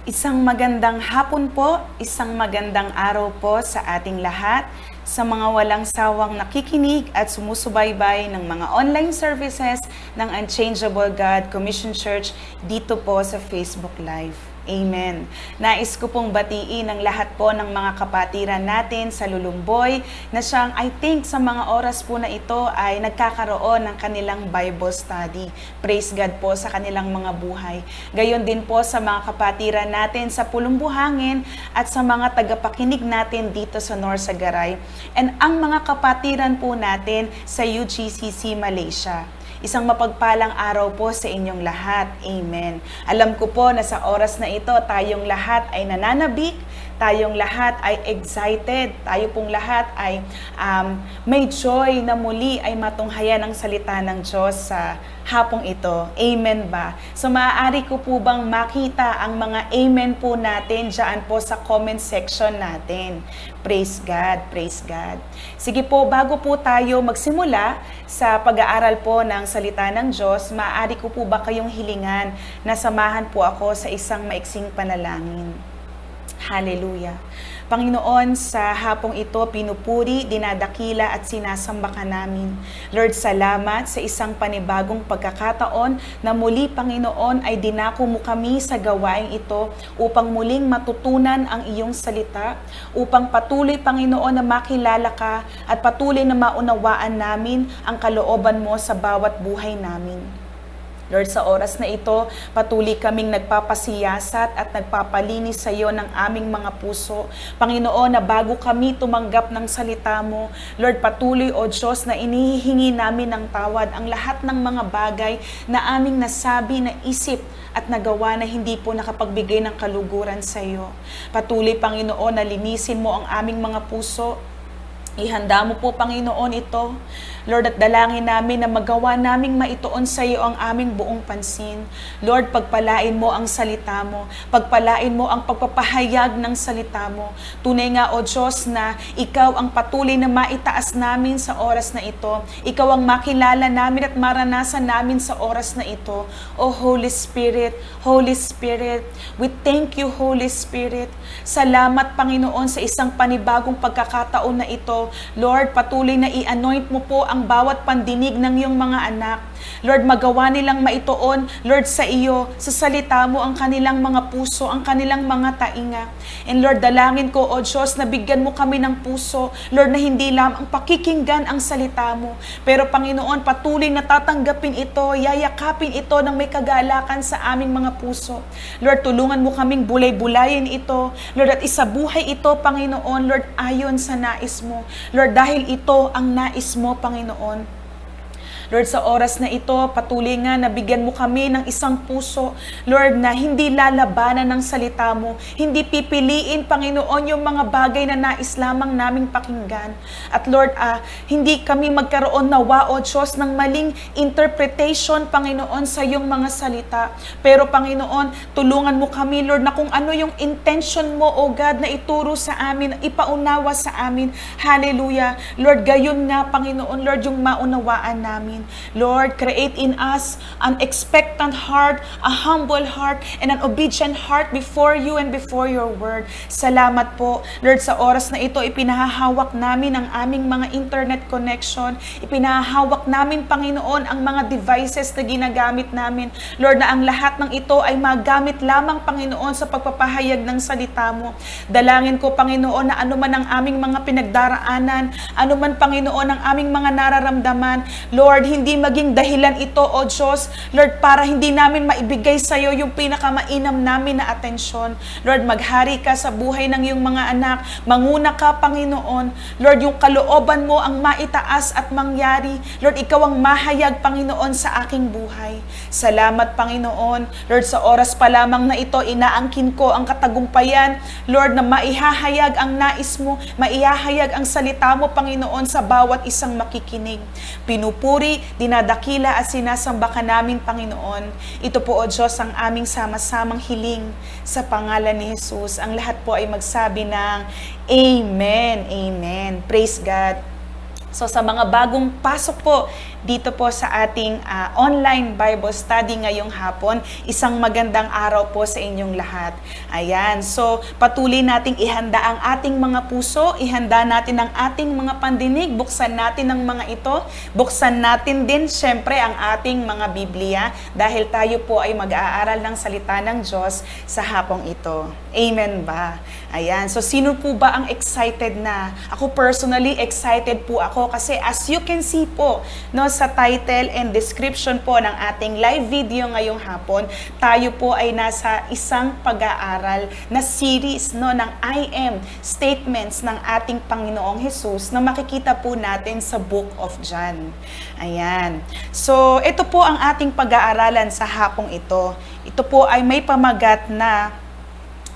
Isang magandang hapon po, isang magandang araw po sa ating lahat, sa mga walang sawang nakikinig at sumusubaybay ng mga online services ng Unchangeable God Commission Church dito po sa Facebook Live. Amen. Nais ko pong batiin ang lahat po ng mga kapatiran natin sa Lulumboy na siyang I think sa mga oras po na ito ay nagkakaroon ng kanilang Bible study. Praise God po sa kanilang mga buhay. Gayon din po sa mga kapatiran natin sa Pulumbuhangin at sa mga tagapakinig natin dito sa North Sagaray. And ang mga kapatiran po natin sa UGCC Malaysia. Isang mapagpalang araw po sa inyong lahat. Amen. Alam ko po na sa oras na ito, tayong lahat ay nananabik, tayong lahat ay excited, tayo pong lahat ay may joy na muli ay matunghayan ang salita ng Diyos sa hapong ito. Amen ba? So maaari ko po bang makita ang mga amen po natin dyan po sa comment section natin. Praise God, praise God. Sige po, bago po tayo magsimula sa pag-aaral po ng salita ng Diyos, maaari ko po ba kayong hilingan na samahan po ako sa isang maiksing panalangin. Hallelujah. Panginoon, sa hapong ito, pinupuri, dinadakila at sinasamba ka namin. Lord, salamat sa isang panibagong pagkakataon na muli, Panginoon, ay dinako mo kami sa gawaing ito upang muling matutunan ang iyong salita, upang patuloy, Panginoon, na makilala ka at patuloy na maunawaan namin ang kalooban mo sa bawat buhay namin. Lord, sa oras na ito, patuloy kaming nagpapasiyasat at nagpapalinis sa iyo ng aming mga puso. Panginoon, na bago kami tumanggap ng salita mo, Lord, patuloy, O Diyos, na inihihingi namin ng tawad ang lahat ng mga bagay na aming nasabi, na isip at nagawa na hindi po nakapagbigay ng kaluguran sa iyo. Patuloy, Panginoon, na linisin mo ang aming mga puso. Ihanda mo po, Panginoon, ito. Lord, at dalangin namin na magawa naming maituon sa iyo ang aming buong pansin. Lord, pagpalain mo ang salita mo. Pagpalain mo ang pagpapahayag ng salita mo. Tunay nga, O Diyos, na ikaw ang patuloy na maitaas namin sa oras na ito. Ikaw ang makilala namin at maranasan namin sa oras na ito. O Holy Spirit, we thank you, Holy Spirit. Salamat, Panginoon, sa isang panibagong pagkakataon na ito. Lord, patuloy na i-anoint mo po ang bawat pandinig ng iyong mga anak. Lord, magawa nilang maituon, Lord, sa iyo, sa salita mo ang kanilang mga puso, ang kanilang mga tainga. And Lord, dalangin ko, O Diyos, na bigyan mo kami ng puso, Lord, na hindi lamang pakikinggan ang salita mo. Pero Panginoon, patuloy na tatanggapin ito, yayakapin ito ng may kagalakan sa aming mga puso. Lord, tulungan mo kaming bulay-bulayin ito, Lord, at isabuhay ito, Panginoon, Lord, ayon sa nais mo. Lord, dahil ito ang nais mo, Panginoon. Lord, sa oras na ito, patuloy nga na bigyan mo kami ng isang puso, Lord, na hindi lalabanan ng salita mo, hindi pipiliin, Panginoon, yung mga bagay na nais lamang naming pakinggan. At Lord, hindi kami magkaroon nawa, O Diyos, ng maling interpretation, Panginoon, sa iyong mga salita. Pero Panginoon, tulungan mo kami, Lord, na kung ano yung intention mo, O God, na ituro sa amin, ipaunawa sa amin. Hallelujah. Lord, gayon nga, Panginoon, Lord, yung maunawaan namin. Lord, create in us an expectant heart, a humble heart, and an obedient heart before you and before your word. Salamat po, Lord, sa oras na ito, ipinahahawak namin ang aming mga internet connection. Ipinahahawak namin, Panginoon, ang mga devices na ginagamit namin. Lord, na ang lahat ng ito ay magamit lamang, Panginoon, sa pagpapahayag ng salita mo. Dalangin ko, Panginoon, na anuman ang aming mga pinagdaraanan, anuman, Panginoon, ang aming mga nararamdaman, Lord, hindi maging dahilan ito, O Diyos, Lord, para hindi namin maibigay sa iyo yung pinakamainam namin na atensyon. Lord, maghari ka sa buhay ng iyong mga anak. Manguna ka, Panginoon. Lord, yung kalooban mo ang maitaas at mangyari. Lord, ikaw ang mahayag, Panginoon, sa aking buhay. Salamat, Panginoon. Lord, sa oras pa lamang na ito, inaangkin ko ang katagumpayan. Lord, na maihahayag ang nais mo, maihahayag ang salita mo, Panginoon, sa bawat isang makikinig. Pinupuri, dinadakila at sinasamba ka namin, Panginoon. Ito po, O Diyos, ang aming sama-samang hiling sa pangalan ni Jesus. Ang lahat po ay magsabi ng Amen, Amen. Praise God. So sa mga bagong pasok po dito po sa ating online Bible study ngayong hapon. Isang magandang araw po sa inyong lahat. Ayan, so patuloy nating ihanda ang ating mga puso, ihanda natin ang ating mga pandinig, buksan natin ang mga ito, buksan natin din syempre ang ating mga Biblia dahil tayo po ay mag-aaral ng salita ng Diyos sa hapong ito. Amen ba? Ayan, so sino po ba ang excited na? Ako personally, excited po ako kasi as you can see po, no, sa title and description po ng ating live video ngayong hapon, tayo po ay nasa isang pag-aaral na series, no, ng I am statements ng ating Panginoong Hesus na makikita po natin sa Book of John. Ayan. So, ito po ang ating pag-aaralan sa hapong ito. Ito po ay may pamagat na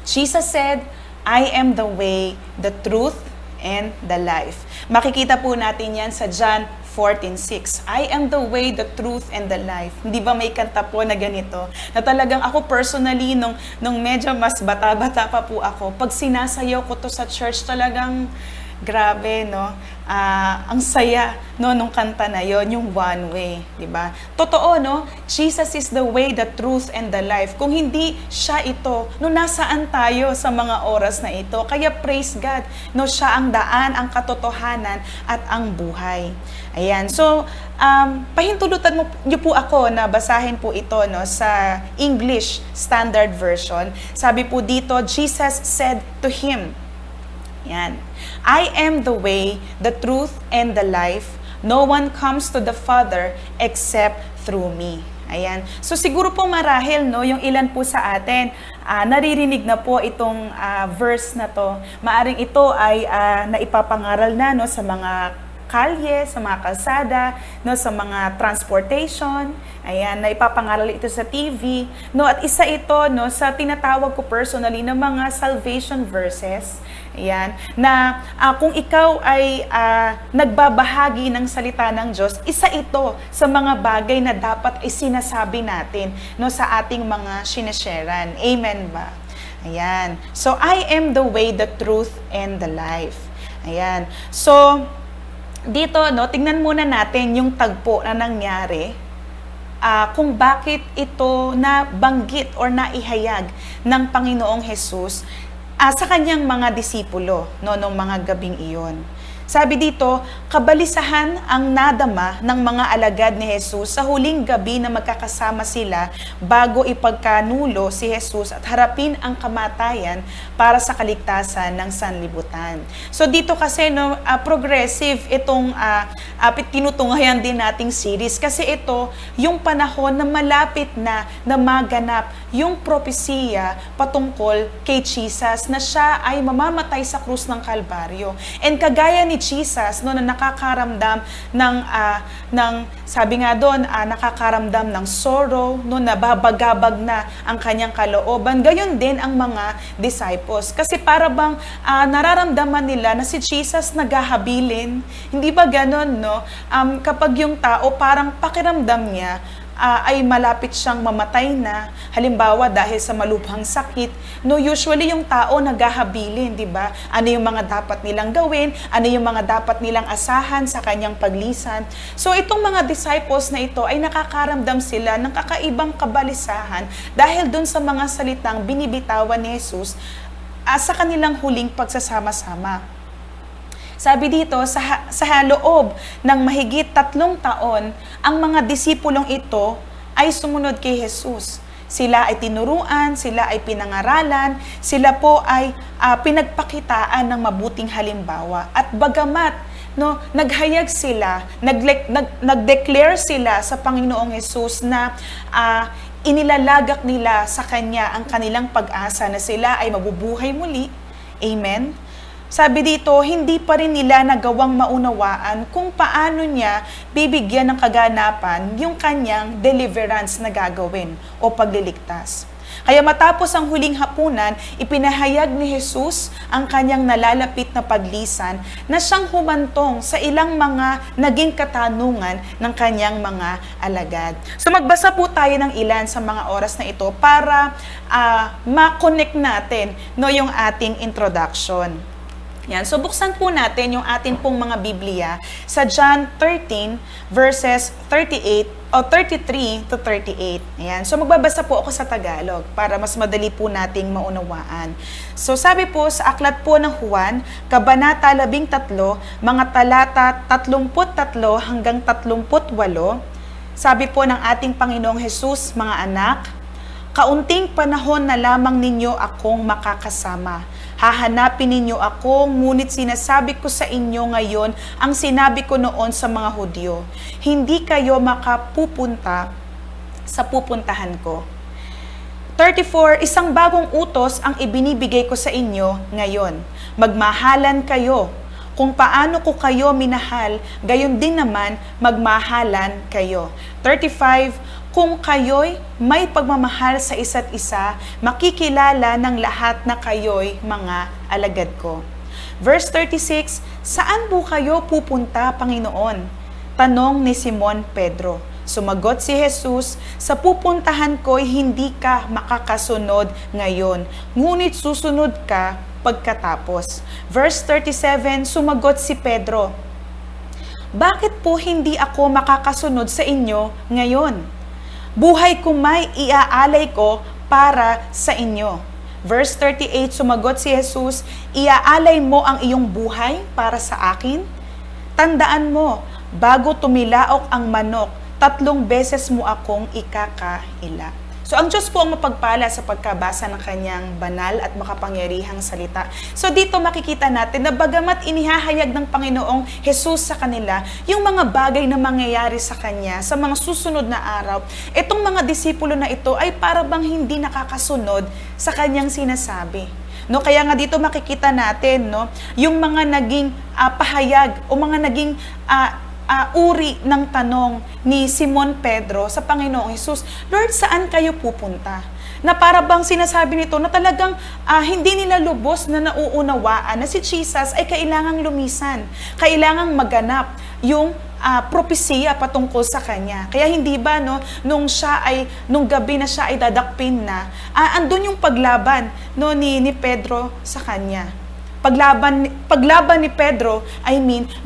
Jesus said, I am the way, the truth, and the life. Makikita po natin yan sa John 14:6. I am the way, the truth, and the life. Hindi ba may kanta po na ganito? Na talagang ako personally, nung medyo mas bata-bata pa po ako, pag sinasayaw ko to sa church, talagang grabe, no? Ang saya, no, nung kanta na yon, yung one way, di ba? Totoo, no? Jesus is the way, the truth, and the life. Kung hindi siya ito, no, nasaan tayo sa mga oras na ito? Kaya praise God, no, siya ang daan, ang katotohanan, at ang buhay. Ayan, so, pahintulutan niyo po ako na basahin po ito, no, sa English Standard Version. Sabi po dito, Jesus said to him, yan, I am the way, the truth, and the life. No one comes to the Father except through me. Ayan. So siguro po marahil, no, yung ilan po sa atin, naririnig na po itong verse na to. Maaring ito ay naipapangaral na, no, sa mga kalye, sa mga kalsada, no, sa mga transportation. Ayan, naipapangaral ito sa TV. No, at isa ito, no, sa tinatawag ko personally na mga salvation verses. Ayan, na kung ikaw ay nagbabahagi ng salita ng Diyos, isa ito sa mga bagay na dapat ay sinasabi natin, no, sa ating mga sinesharean. Amen ba? Ayan. So, I am the way, the truth, and the life. Ayan. So, dito, no, tingnan muna natin yung tagpo na nangyari kung bakit ito nabanggit or naihayag ng Panginoong Hesus sa kanyang mga disipulo, no, nung mga gabing iyon. Sabi dito, kabalisahan ang nadama ng mga alagad ni Jesus sa huling gabi na magkakasama sila bago ipagkanulo si Jesus at harapin ang kamatayan para sa kaligtasan ng sanlibutan. So dito kasi, no, progressive itong tinutunghayan din nating series kasi ito yung panahon na malapit na maganap yung propesiya patungkol kay Jesus na siya ay mamamatay sa krus ng Kalbaryo. And kagaya ni Jesus, no, na nakakaramdam ng sabi nga doon, nakakaramdam ng sorrow, no, nababagabag na ang kanyang kalooban. Gayon din ang mga disciples. Kasi para bang nararamdaman nila na si Jesus naghahabilin. Hindi ba ganon, no? Kapag yung tao parang pakiramdam niya, ay malapit siyang mamatay na, halimbawa dahil sa malubhang sakit, no, usually yung tao naghahabilin, di ba? Ano yung mga dapat nilang gawin, ano yung mga dapat nilang asahan sa kanyang paglisan. So itong mga disciples na ito ay nakakaramdam sila ng kakaibang kabalisahan dahil dun sa mga salitang binibitawan ni Jesus sa kanilang huling pagsasama-sama. Sabi dito, sa loob ng mahigit 3 taon, ang mga disipulong ito ay sumunod kay Jesus. Sila ay tinuruan, sila ay pinangaralan, sila po ay pinagpakitaan ng mabuting halimbawa. At bagamat, no, naghayag sila, nag-declare sila sa Panginoong Jesus na inilalagak nila sa Kanya ang kanilang pag-asa na sila ay mabubuhay muli. Amen? Sabi dito, hindi pa rin nila nagawang maunawaan kung paano niya bibigyan ng kaganapan yung kanyang deliverance na gagawin o pagliligtas. Kaya matapos ang huling hapunan, ipinahayag ni Jesus ang kanyang nalalapit na paglisan na siyang humantong sa ilang mga naging katanungan ng kanyang mga alagad. So magbasa po tayo ng ilan sa mga oras na ito para ma-connect natin, no, yung ating introduction. Yan. So, buksan po natin yung atin pong mga Biblia sa John 13 verses 38 o 33 to 38. Yan. So, magbabasa po ako sa Tagalog para mas madali po nating maunawaan. So, sabi po sa aklat po ng Juan, Kabanata 13, mga talata 33 hanggang 38, sabi po ng ating Panginoong Hesus, mga anak, kaunting panahon na lamang ninyo akong makakasama. Hahanapin ninyo ako, ngunit sinasabi ko sa inyo ngayon ang sinabi ko noon sa mga Hudyo. Hindi kayo makapupunta sa pupuntahan ko. 34, isang bagong utos ang ibinibigay ko sa inyo ngayon. Magmahalan kayo. Kung paano ko kayo minahal, gayon din naman magmahalan kayo. 35, kung kayo'y may pagmamahal sa isa't isa, makikilala ng lahat na kayo'y mga alagad ko. Verse 36, saan po kayo pupunta, Panginoon? Tanong ni Simon Pedro. Sumagot si Jesus, sa pupuntahan ko'y hindi ka makakasunod ngayon, ngunit susunod ka pagkatapos. Verse 37, sumagot si Pedro, bakit po hindi ako makakasunod sa inyo ngayon? Buhay ko may iaalay ko para sa inyo. Verse 38, sumagot si Jesus, iaalay mo ang iyong buhay para sa akin? Tandaan mo, bago tumilaok ang manok, 3 beses mo akong ikakaila. So, ang Diyos po ang mapagpala sa pagkabasa ng kanyang banal at makapangyarihang salita. So, dito makikita natin na bagamat inihahayag ng Panginoong Jesus sa kanila yung mga bagay na mangyayari sa kanya sa mga susunod na araw, itong mga disipulo na ito ay para bang hindi nakakasunod sa kanyang sinasabi. No, kaya nga dito makikita natin, no, yung mga naging pahayag o mga naging uri ng tanong ni Simon Pedro sa Panginoong Hesus, Lord, saan kayo pupunta? Na para bang sinasabi nito na talagang hindi nila lubos na nauunawaan na si Jesus ay kailangang lumisan, kailangang maganap yung propesiya patungkol sa kanya. Kaya hindi ba nung gabi na siya ay dadakpin na, andun yung paglaban ni Pedro sa kanya. Paglaban ni Pedro,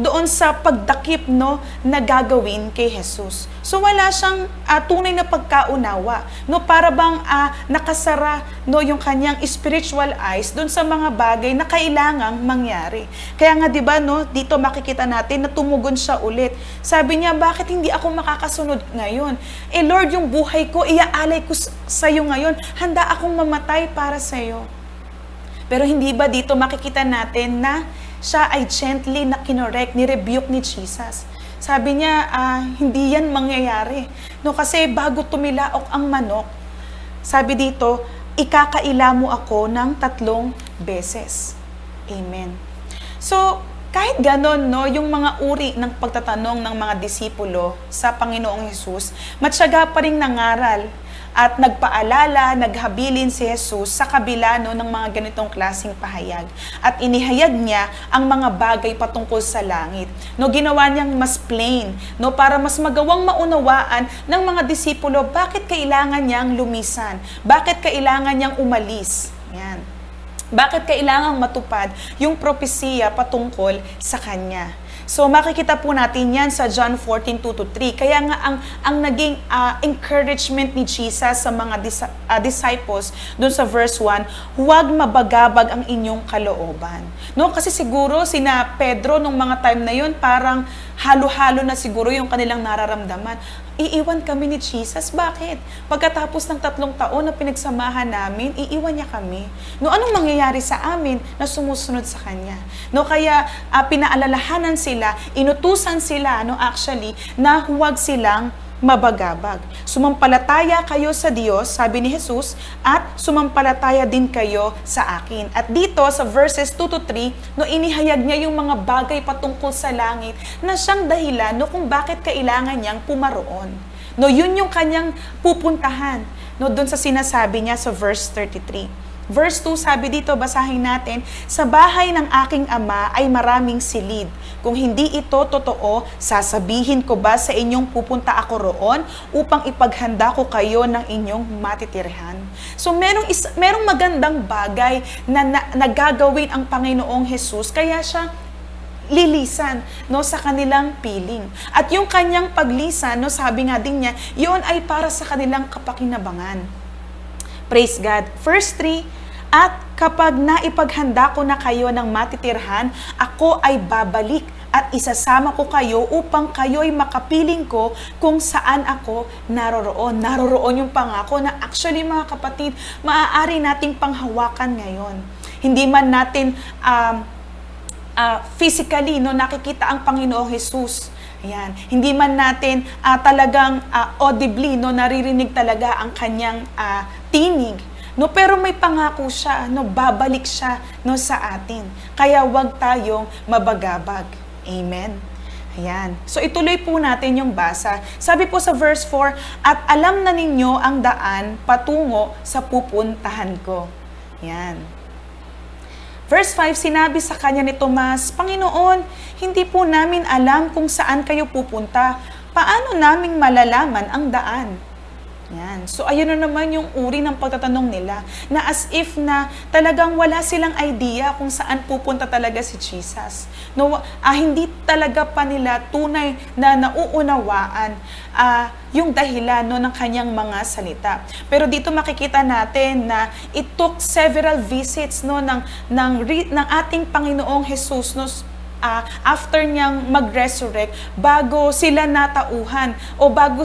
doon sa pagdakip na gagawin kay Jesus. So wala siyang tunay na pagkaunawa, para bang nakasara yung kanyang spiritual eyes doon sa mga bagay na kailangang mangyari. Kaya nga 'di ba dito makikita natin na tumugon siya ulit. Sabi niya, bakit hindi ako makakasunod ngayon? Lord, yung buhay ko iaalay ko sa iyo ngayon. Handa akong mamatay para sa iyo. Pero hindi ba dito makikita natin na siya ay gently na kinorek, ni-rebuke ni Jesus. Sabi niya, hindi yan mangyayari. Kasi bago tumilaok ang manok, sabi dito, ikakaila mo ako ng 3 beses. Amen. So, kahit ganon, yung mga uri ng pagtatanong ng mga disipulo sa Panginoong Hesus, matyaga pa rin nangaral at nagpaalala, naghabilin si Jesus sa kabila ng mga ganitong klaseng pahayag. At inihayag niya ang mga bagay patungkol sa langit. Ginawa niyang mas plain, para mas magawang maunawaan ng mga disipulo bakit kailangan niyang lumisan, bakit kailangan niyang umalis. Yan. Bakit kailangang matupad yung propesiya patungkol sa kanya. So makikita po natin yan sa John 14:2-3. Kaya nga ang naging encouragement ni Jesus sa mga disciples doon sa verse 1, huwag mabagabag ang inyong kalooban. Kasi siguro sina Pedro nung mga time na yun, parang halo-halo na siguro yung kanilang nararamdaman. Iiwan kami ni Jesus. Bakit? Pagkatapos ng 3 taon na pinagsamahan namin, iiwan niya kami. Anong mangyayari sa amin na sumusunod sa Kanya? Kaya pinaalalahanan sila, inutusan sila, actually, na huwag silang mabagabag. Sumampalataya kayo sa Diyos, sabi ni Jesus, at sumampalataya din kayo sa akin. At dito sa verses 2-3, inihayag niya yung mga bagay patungkol sa langit na siyang dahilan kung bakit kailangan niyang pumaroon. Yun yung kanyang pupuntahan. Doon sa sinasabi niya sa verse 33. Verse 2, sabi dito, basahin natin, sa bahay ng aking ama ay maraming silid. Kung hindi ito totoo, sasabihin ko ba sa inyong pupunta ako roon upang ipaghanda ko kayo ng inyong matitirhan? So merong magandang bagay na nagagawin ang Panginoong Jesus, kaya siya lilisan sa kanilang piling. At yung kanyang paglisan, sabi nga din niya, yun ay para sa kanilang kapakinabangan. Praise God. Verse 3, at kapag naipaghanda ko na kayo ng matitirhan, ako ay babalik at isasama ko kayo upang kayo'y makapiling ko kung saan ako naroroon. Naroroon yung pangako na actually mga kapatid, maaari nating panghawakan ngayon. Hindi man natin physically nakikita ang Panginoong Jesus. Ayan. Hindi man natin talagang audibly naririnig talaga ang kanyang tinig. Pero may pangako siya, babalik siya sa atin. Kaya huwag tayong mabagabag. Amen. Ayan. So ituloy po natin yung basa. Sabi po sa verse 4, at alam na ninyo ang daan patungo sa pupuntahan ko. Ayan. Verse 5, sinabi sa kanya ni Tomas, Panginoon, hindi po namin alam kung saan kayo pupunta. Paano naming malalaman ang daan? Yan. So, ayun na naman yung uri ng pagtatanong nila, na as if na talagang wala silang idea kung saan pupunta talaga si Jesus. Hindi talaga pa nila tunay na nauunawaan yung dahilan ng kanyang mga salita. Pero dito makikita natin na it took several visits ng ating Panginoong Jesus after niyang mag-resurrect, bago sila natauhan o bago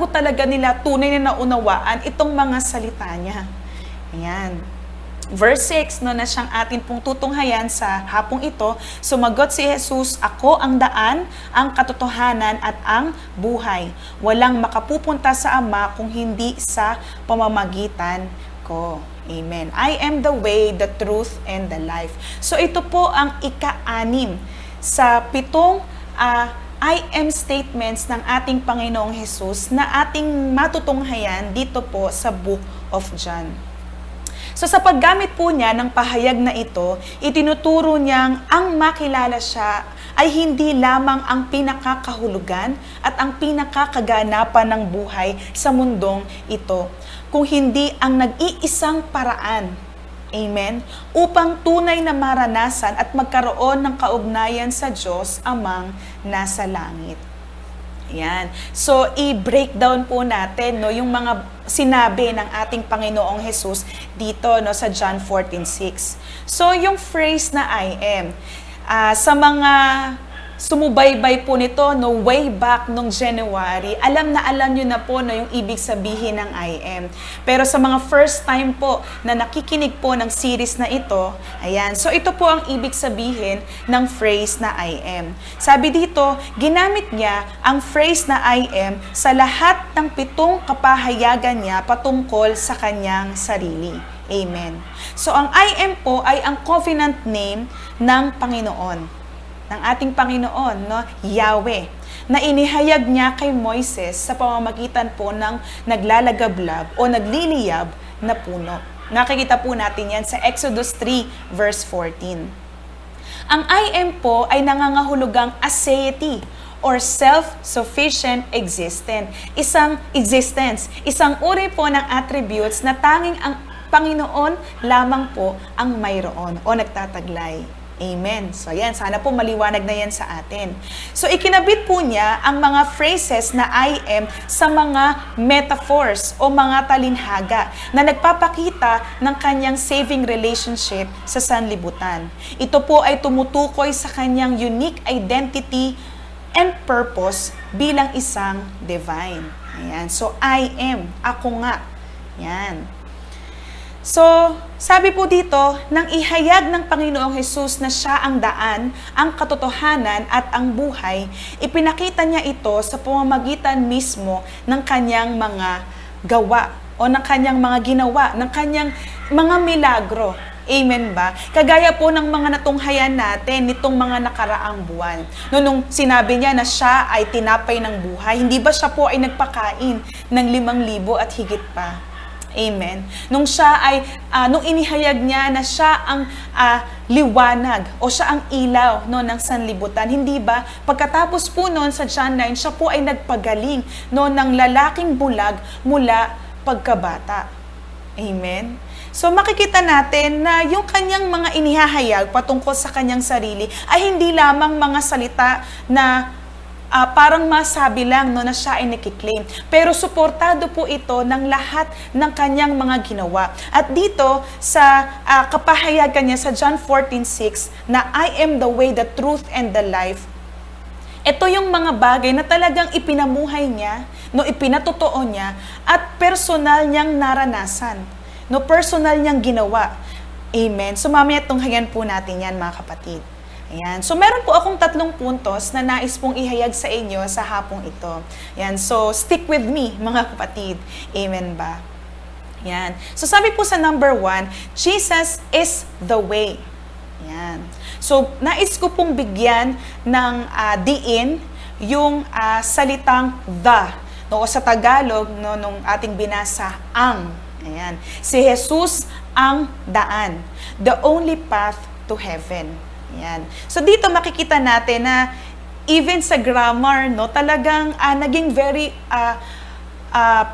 talaga nila tunay na naunawaan itong mga salita niya. Ayan. Verse 6, na siyang atin pong tutunghayan sa hapong ito, sumagot si Jesus, ako ang daan, ang katotohanan at ang buhay. Walang makapupunta sa Ama kung hindi sa pamamagitan ko. Amen. I am the way, the truth, and the life. So ito po ang ika-6 sa 7 I am statements ng ating Panginoong Jesus na ating matutunghayan dito po sa Book of John. So sa paggamit po niya ng pahayag na ito, itinuturo niyang ang makilala siya ay hindi lamang ang pinakakahulugan at ang pinakakaganapan ng buhay sa mundong ito, kung hindi ang nag-iisang paraan, amen, upang tunay na maranasan at magkaroon ng kaugnayan sa Diyos amang nasa langit. Yan. So, i-breakdown po natin yung mga sinabi ng ating Panginoong Jesus dito sa John 14:6. So, yung phrase na I am, sa mga sumubaybay po nito way back nung January, alam nyo na po yung ibig sabihin ng I am. Pero sa mga first time po na nakikinig po ng series na ito, ayan, so ito po ang ibig sabihin ng phrase na I am. Sabi dito, ginamit niya ang phrase na I am sa lahat ng 7 kapahayagan niya patungkol sa kanyang sarili. Amen. So ang I am po ay ang covenant name ng Panginoon, ng ating Panginoon, Yahweh, na inihayag niya kay Moises sa pamamagitan po ng naglalagablab o nagliliyab na puno. Nakikita po natin yan sa Exodus 3 verse 14. Ang I am po ay nangangahulugang aseity or self-sufficient existence. Isang uri po ng attributes na tanging ang Panginoon lamang po ang mayroon o nagtataglay. Amen. So yan, sana po maliwanag na yan sa atin. So ikinabit po niya ang mga phrases na I am sa mga metaphors o mga talinhaga na nagpapakita ng kanyang saving relationship sa sanlibutan. Ito po ay tumutukoy sa kanyang unique identity and purpose bilang isang divine. Ayan. So I am, ako nga. Yan. So, sabi po dito, nang ihayag ng Panginoong Jesus na siya ang daan, ang katotohanan at ang buhay, ipinakita niya ito sa pamamagitan mismo ng kanyang mga gawa o ng kanyang mga ginawa, ng kanyang mga milagro. Amen ba? Kagaya po ng mga natunghayan natin nitong mga nakaraang buwan. Nung sinabi niya na siya ay tinapay ng buhay, hindi ba siya po ay nagpakain ng 5,000 at higit pa? Amen. Nung siya ay, nung inihayag niya na siya ang liwanag o siya ang ilaw no, ng sanlibutan. Hindi ba? Pagkatapos po noon sa John 9, siya po ay nagpagaling no, ng lalaking bulag mula pagkabata. Amen. So makikita natin na yung kanyang mga inihahayag patungkol sa kanyang sarili ay hindi lamang mga salita na parang masabi lang no, na siya ay nakiklaim. Pero suportado po ito ng lahat ng kanyang mga ginawa. At dito sa kapahayagan niya sa John 14:6 na I am the way, the truth, and the life. Ito yung mga bagay na talagang ipinamuhay niya, no, ipinatotoo niya, at personal niyang naranasan. No, personal niyang ginawa. Amen. So mamaya tunghayan po natin yan mga kapatid. Ayan. So, meron po akong 3 puntos na nais pong ihayag sa inyo sa hapong ito. Ayan. So, stick with me, mga kapatid. Amen ba? Ayan. So, sabi po sa number 1, Jesus is the way. Ayan. So, nais ko pong bigyan ng diin yung salitang the. No, sa Tagalog, no, nung ating binasa, ang. Ayan. Si Jesus ang daan. The only path to heaven. Yan. So dito makikita natin na even sa grammar, no, talagang naging very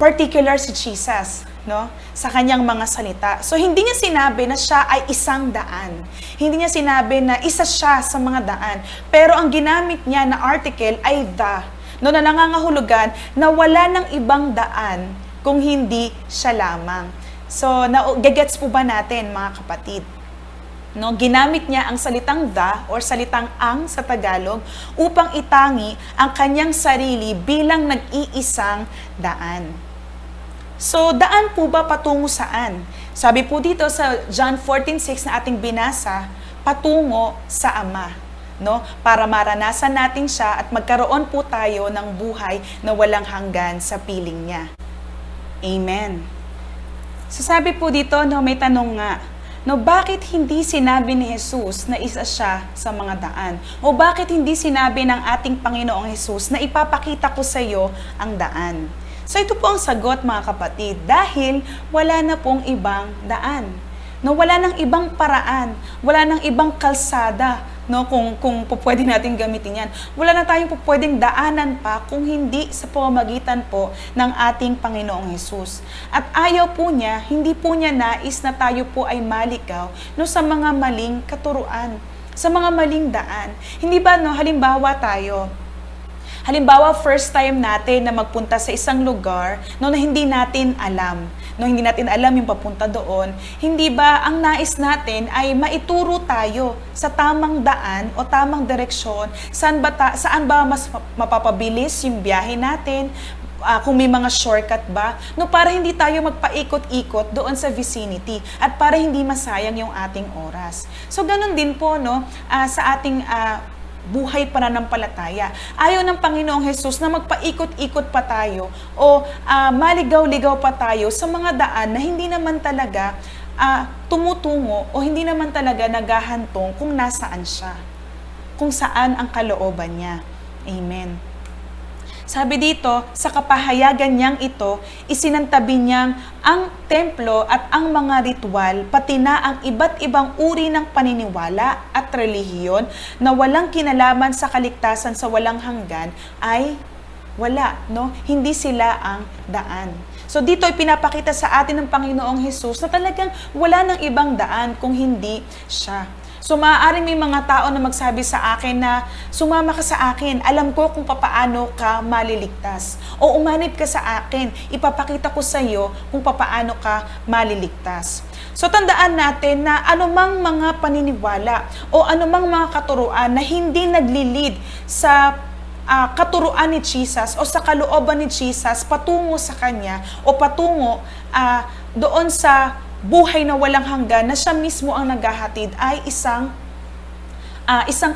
particular si Jesus, no, sa kanyang mga salita. So hindi niya sinabi na siya ay isang daan. Hindi niya sinabi na isa siya sa mga daan. Pero ang ginamit niya na article ay the, no, na nangangahulugan na wala ng ibang daan kung hindi siya lamang. So gagets po ba natin mga kapatid? No, ginamit niya ang salitang the or salitang ang sa Tagalog upang itangi ang kanyang sarili bilang nag-iisang daan. So, daan po ba patungo saan? Sabi po dito sa John 14:6 na ating binasa, patungo sa Ama. No? Para maranasan natin siya at magkaroon po tayo ng buhay na walang hanggan sa piling niya. Amen. So, sabi po dito, no, may tanong nga, no, bakit hindi sinabi ni Jesus na isa siya sa mga daan? O bakit hindi sinabi ng ating Panginoong Jesus na ipapakita ko sa iyo ang daan? So ito po ang sagot mga kapatid, dahil wala na pong ibang daan. No, wala nang ibang paraan, wala nang ibang kalsada, no, kung pwede natin gamitin yan. Wala na tayong pwedeng daanan pa kung hindi sa pamamagitan po ng ating Panginoong Hesus. At ayaw po niya, hindi po niya nais na tayo po ay malikaw no, sa mga maling katuruan, sa mga maling daan. Hindi ba, no, halimbawa, first time natin na magpunta sa isang lugar no, na hindi natin alam. No, hindi natin alam yung papunta doon. Hindi ba ang nais natin ay maituro tayo sa tamang daan o tamang direksyon? Saan ba mas mapapabilis yung biyahe natin? Kung may mga shortcut ba? No, para hindi tayo magpaikot-ikot doon sa vicinity at para hindi masayang yung ating oras. So, ganun din po no, sa ating buhay pananampalataya. Ayaw ng Panginoong Hesus na magpaikot-ikot pa tayo o maligaw-ligaw pa tayo sa mga daan na hindi naman talaga tumutungo o hindi naman talaga naghahantong kung nasaan siya, kung saan ang kalooban niya. Amen. Sabi dito, sa kapahayagan niyang ito, isinantabi niyang ang templo at ang mga ritual, pati na ang iba't ibang uri ng paniniwala at relihiyon na walang kinalaman sa kaligtasan sa walang hanggan ay wala, no? Hindi sila ang daan. So dito ay pinapakita sa atin ng Panginoong Hesus na talagang wala ng ibang daan kung hindi siya. So maaaring may mga tao na magsabi sa akin na sumama ka sa akin, alam ko kung papaano ka maliligtas. O umanib ka sa akin, ipapakita ko sa iyo kung papaano ka maliligtas. So tandaan natin na anumang mga paniniwala o anumang mga katuruan na hindi naglilid sa katuruan ni Jesus o sa kalooban ni Jesus patungo sa Kanya o patungo doon sa buhay na walang hanggan na siya mismo ang naghahatid ay isang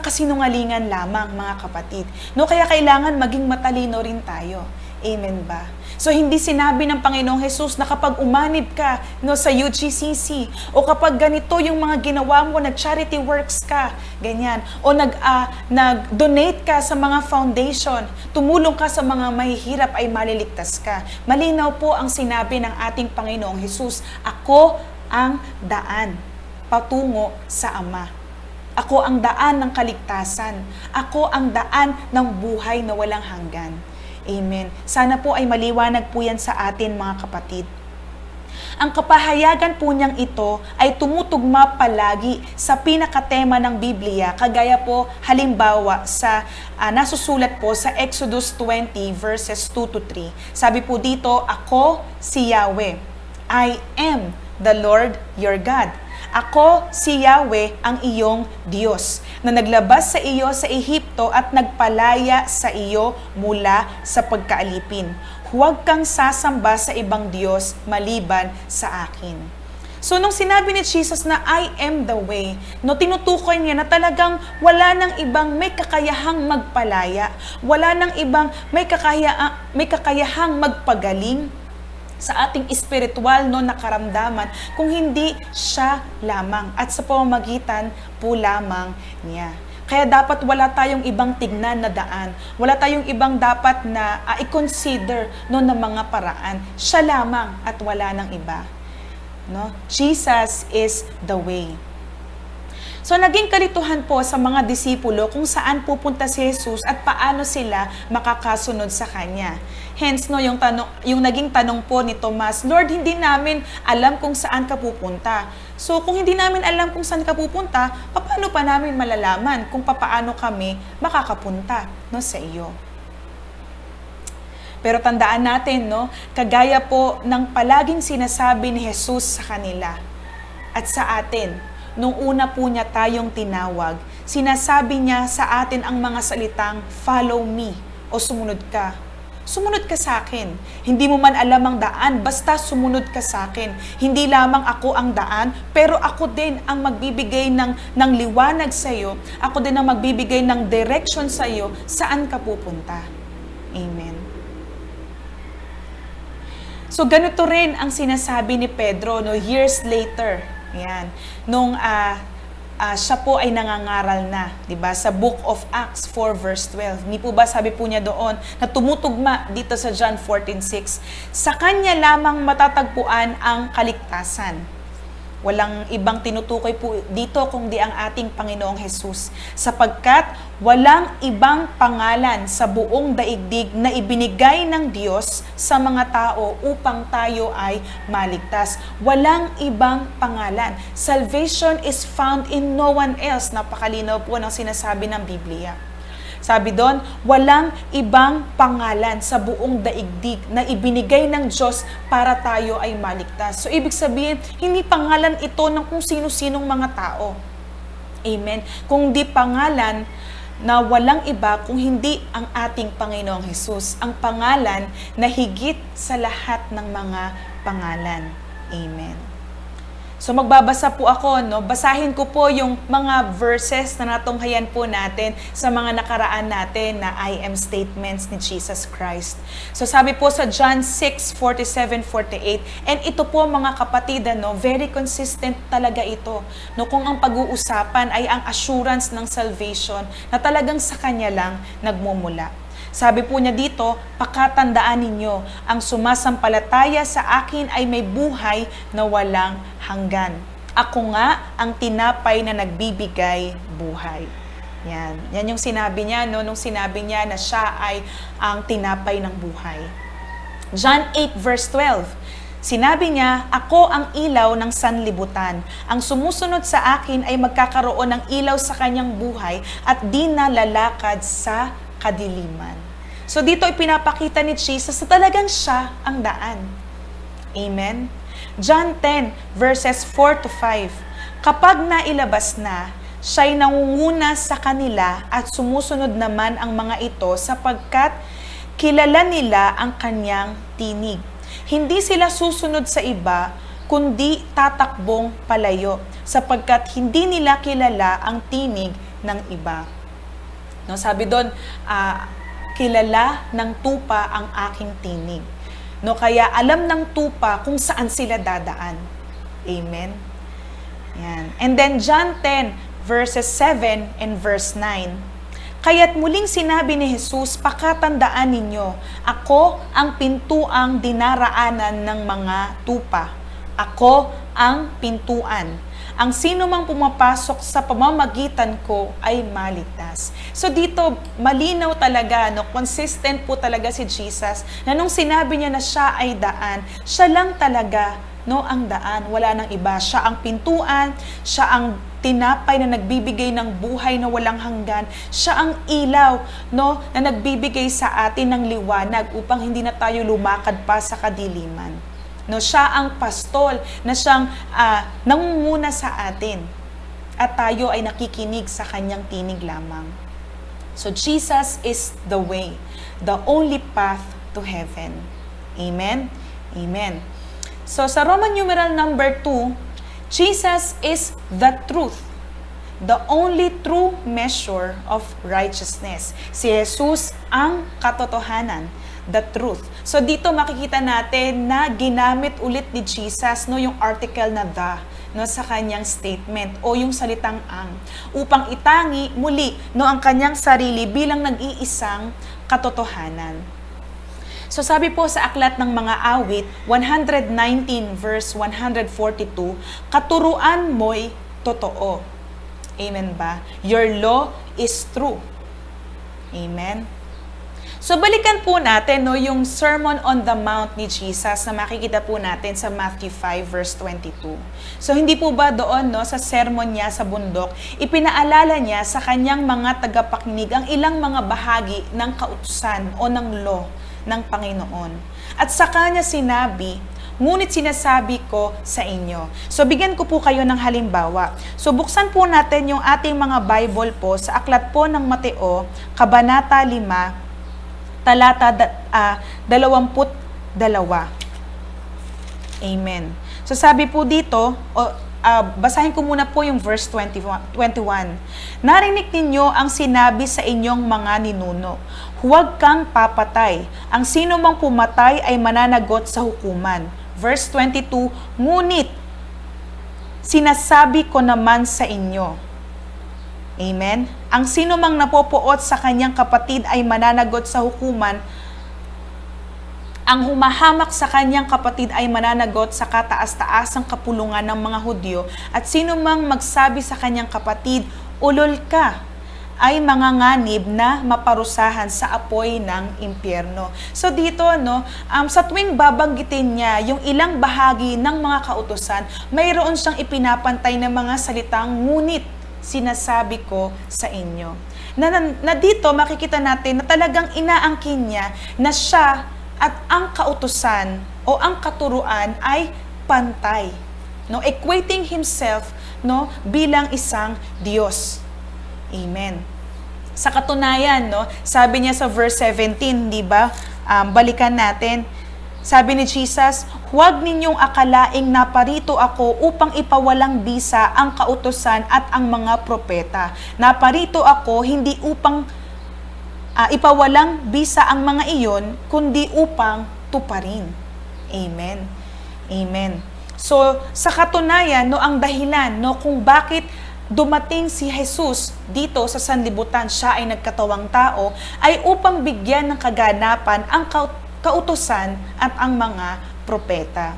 kasinungalingan lamang mga kapatid. No, kaya kailangan maging matalino rin tayo. Amen ba? So hindi sinabi ng Panginoong Jesus na kapag umanib ka sa UGCC o kapag ganito yung mga ginawa mo, nag-charity works ka, ganyan, o nag-donate ka sa mga foundation, tumulong ka sa mga mahihirap ay maliligtas ka. Malinaw po ang sinabi ng ating Panginoong Jesus, ako ang daan patungo sa Ama. Ako ang daan ng kaligtasan. Ako ang daan ng buhay na walang hanggan. Amen. Sana po ay maliwanag po yan sa atin, mga kapatid. Ang kapahayagan po niyang ito ay tumutugma palagi sa pinakatema ng Biblia, kagaya po halimbawa sa nasusulat po sa Exodus 20 verses 2 to 3. Sabi po dito, ako si Yahweh. I am the Lord your God. Ako si Yahweh ang iyong Diyos, na naglabas sa iyo sa Ehipto at nagpalaya sa iyo mula sa pagkaalipin. Huwag kang sasamba sa ibang Diyos maliban sa akin. So nung sinabi ni Jesus na I am the way, tinutukoy niya na talagang wala nang ibang may kakayahang magpalaya, wala nang ibang may kakayahang magpagaling sa ating espiritual na karamdaman, kung hindi siya lamang at sa pamamagitan po lamang niya. Kaya dapat wala tayong ibang tignan na daan, wala tayong ibang dapat na i-consider na mga paraan. Siya lamang at wala nang iba. Jesus is the way. So naging kalituhan po sa mga disipulo kung saan pupunta si Jesus at paano sila makakasunod sa Kanya. Hence, yung naging tanong po ni Tomas, Lord, hindi namin alam kung saan ka pupunta. So kung hindi namin alam kung saan ka pupunta, paano pa namin malalaman kung paano kami makakapunta sa iyo? Pero tandaan natin, kagaya po ng palaging sinasabi ni Jesus sa kanila at sa atin, nung una po niya tayong tinawag, sinasabi niya sa atin ang mga salitang, follow me, o sumunod ka. Sumunod ka sa akin. Hindi mo man alam ang daan, basta sumunod ka sa akin. Hindi lamang ako ang daan, pero ako din ang magbibigay ng liwanag sa iyo. Ako din ang magbibigay ng direction sa iyo, saan ka pupunta. Amen. So ganito rin ang sinasabi ni Pedro years later. Yan. Nung siya po ay nangangaral na, 'di ba? Sa Book of Acts 4 verse 12. Ni po ba sabi po niya doon na tumutugma dito sa John 14:6. Sa kanya lamang matatagpuan ang kaligtasan. Walang ibang tinutukoy po dito kundi ang ating Panginoong Jesus. Sapagkat walang ibang pangalan sa buong daigdig na ibinigay ng Diyos sa mga tao upang tayo ay maligtas. Walang ibang pangalan. Salvation is found in no one else. Napakalinaw po ng sinasabi ng Biblia. Sabi doon, walang ibang pangalan sa buong daigdig na ibinigay ng Diyos para tayo ay maligtas. So, ibig sabihin, hindi pangalan ito ng kung sino-sinong mga tao. Amen. Kung di pangalan na walang iba kung hindi ang ating Panginoong Hesus, ang pangalan na higit sa lahat ng mga pangalan. Amen. So magbabasa po ako, basahin ko po yung mga verses na natunghayan po natin sa mga nakaraan natin na I am statements ni Jesus Christ. So sabi po sa John 6:47-48, and ito po mga kapatid, very consistent talaga ito. Kung ang pag-uusapan ay ang assurance ng salvation na talagang sa Kanya lang nagmumula. Sabi po niya dito, pakatandaan ninyo, ang sumasampalataya sa akin ay may buhay na walang hanggan. Ako nga ang tinapay na nagbibigay buhay. Yan yung sinabi niya, nung sinabi niya na siya ay ang tinapay ng buhay. John 8 verse 12, sinabi niya, ako ang ilaw ng sanlibutan. Ang sumusunod sa akin ay magkakaroon ng ilaw sa kanyang buhay at di na lalakad sa kadiliman. So dito ipinapakita ni Jesus na talagang siya ang daan. Amen? John 10 verses 4-5. Kapag nailabas na, siya'y nangunguna sa kanila at sumusunod naman ang mga ito sapagkat kilala nila ang kanyang tinig. Hindi sila susunod sa iba, kundi tatakbong palayo sapagkat hindi nila kilala ang tinig ng iba. Sabi doon, kilala ng tupa ang aking tinig. No, kaya alam ng tupa kung saan sila dadaan. Amen. Yan. And then John 10 verses 7 and verse 9. Kaya't muling sinabi ni Jesus, pakatandaan ninyo, ako ang pintuang dinaraanan ng mga tupa. Ako ang pintuan. Ang sino mang pumapasok sa pamamagitan ko ay maligtas. So dito, malinaw talaga, no, consistent po talaga si Jesus na nung sinabi niya na siya ay daan, siya lang talaga, no, ang daan. Wala nang iba. Siya ang pintuan, siya ang tinapay na nagbibigay ng buhay na walang hanggan. Siya ang ilaw, no, na nagbibigay sa atin ng liwanag upang hindi na tayo lumakad pa sa kadiliman. No, siya ang pastol na siyang nangunguna sa atin at tayo ay nakikinig sa kanyang tinig lamang. So Jesus is the way, the only path to heaven. Amen? Amen. So sa Roman numeral number 2, Jesus is the truth, the only true measure of righteousness. Si Jesus ang katotohanan, the truth. So dito makikita natin na ginamit ulit ni Jesus, no, yung article na the, no, sa kanyang statement o yung salitang ang upang itangi muli, no, ang kanyang sarili bilang nag-iisang katotohanan. So sabi po sa Aklat ng Mga Awit 119 verse 142, katuruan mo'y totoo. Amen ba? Your law is true. Amen. So balikan po natin, no, yung Sermon on the Mount ni Jesus na makikita po natin sa Matthew 5 verse 22. So hindi po ba doon, no, sa sermon niya sa bundok, ipinaalala niya sa kanyang mga tagapakinig ang ilang mga bahagi ng kautusan o ng law ng Panginoon. At sa kanya sinabi, ngunit sinasabi ko sa inyo. So bigyan ko po kayo ng halimbawa. So buksan po natin yung ating mga Bible po sa aklat po ng Mateo, Kabanata 5, talata 22. Amen. So sabi po dito, basahin ko muna po yung verse 21. Narinig ninyo ang sinabi sa inyong mga ninuno, huwag kang papatay. Ang sino mang pumatay ay mananagot sa hukuman. Verse 22, ngunit sinasabi ko naman sa inyo. Amen? Ang sino mang napopoot sa kanyang kapatid ay mananagot sa hukuman. Ang humahamak sa kanyang kapatid ay mananagot sa kataas-taasang kapulungan ng mga Hudyo. At sino mang magsabi sa kanyang kapatid, ulol ka, ay manganganib na maparusahan sa apoy ng impyerno. So dito, no, sa tuwing babanggitin niya yung ilang bahagi ng mga kautusan, mayroon siyang ipinapantay na mga salitang ngunit sinasabi ko sa inyo. Na dito makikita natin na talagang inaangkin niya na siya at ang kautusan o ang katuruan ay pantay. No, equating himself, no, bilang isang Diyos. Amen. Sa katunayan, no, sabi niya sa verse 17, di ba? Balikan natin. Sabi ni Jesus, huwag ninyong akalaing naparito ako upang ipawalang bisa ang kautusan at ang mga propeta. Naparito ako hindi upang ipawalang bisa ang mga iyon, kundi upang tuparin. Amen. Amen. So, sa katunayan, no, ang dahilan, no, kung bakit dumating si Jesus dito sa sanlibutan, siya ay nagkatawang tao, ay upang bigyan ng kaganapan ang kautusan at ang mga propeta.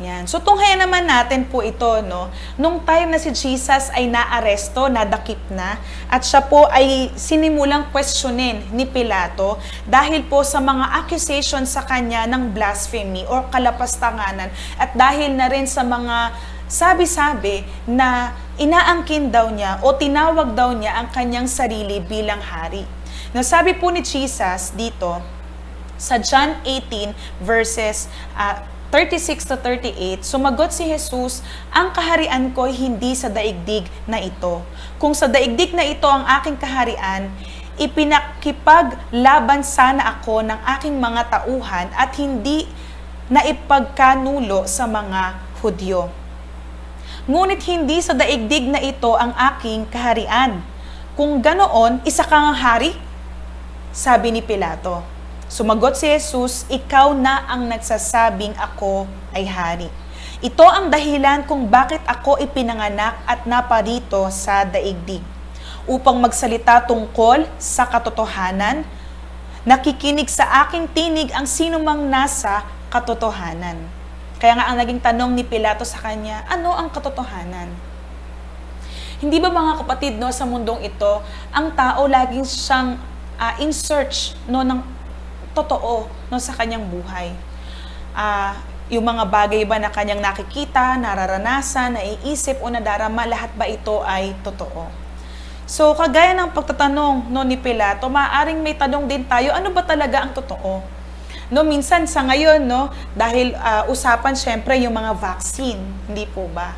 Yan. So tunghayan naman natin po ito, no. Nung time na si Jesus ay naaresto, nadakip na, at siya po ay sinimulang questionin ni Pilato dahil po sa mga accusation sa kanya ng blasphemy or kalapastanganan, at dahil na rin sa mga sabi-sabi na inaangkin daw niya o tinawag daw niya ang kanyang sarili bilang hari. Nasabi po ni Jesus dito sa John 18 verses 36 to 38, sumagot si Jesus, ang kaharian ko hindi sa daigdig na ito. Kung sa daigdig na ito ang aking kaharian, ipinakipaglaban sana ako ng aking mga tauhan at hindi na ipagkanulo sa mga Hudyo. Ngunit hindi sa daigdig na ito ang aking kaharian. Kung ganoon, isa kang hari? Sabi ni Pilato. Sumagot si Jesus, ikaw na ang nagsasabing ako ay hari. Ito ang dahilan kung bakit ako ipinanganak at naparito sa daigdig, upang magsalita tungkol sa katotohanan. Nakikinig sa aking tinig ang sinumang nasa katotohanan. Kaya nga ang naging tanong ni Pilato sa kanya, ano ang katotohanan? Hindi ba mga kapatid, no, sa mundong ito, ang tao laging siyang in search, no, ng totoo, no, sa kanyang buhay. Yung mga bagay ba na kanyang nakikita, nararanasan, naiisip o nadarama, lahat ba ito ay totoo? So, kagaya ng pagtatanong, no, ni Pilato, maaaring may tanong din tayo, ano ba talaga ang totoo? No, minsan sa ngayon, no, dahil usapan syempre yung mga vaccine, hindi po ba?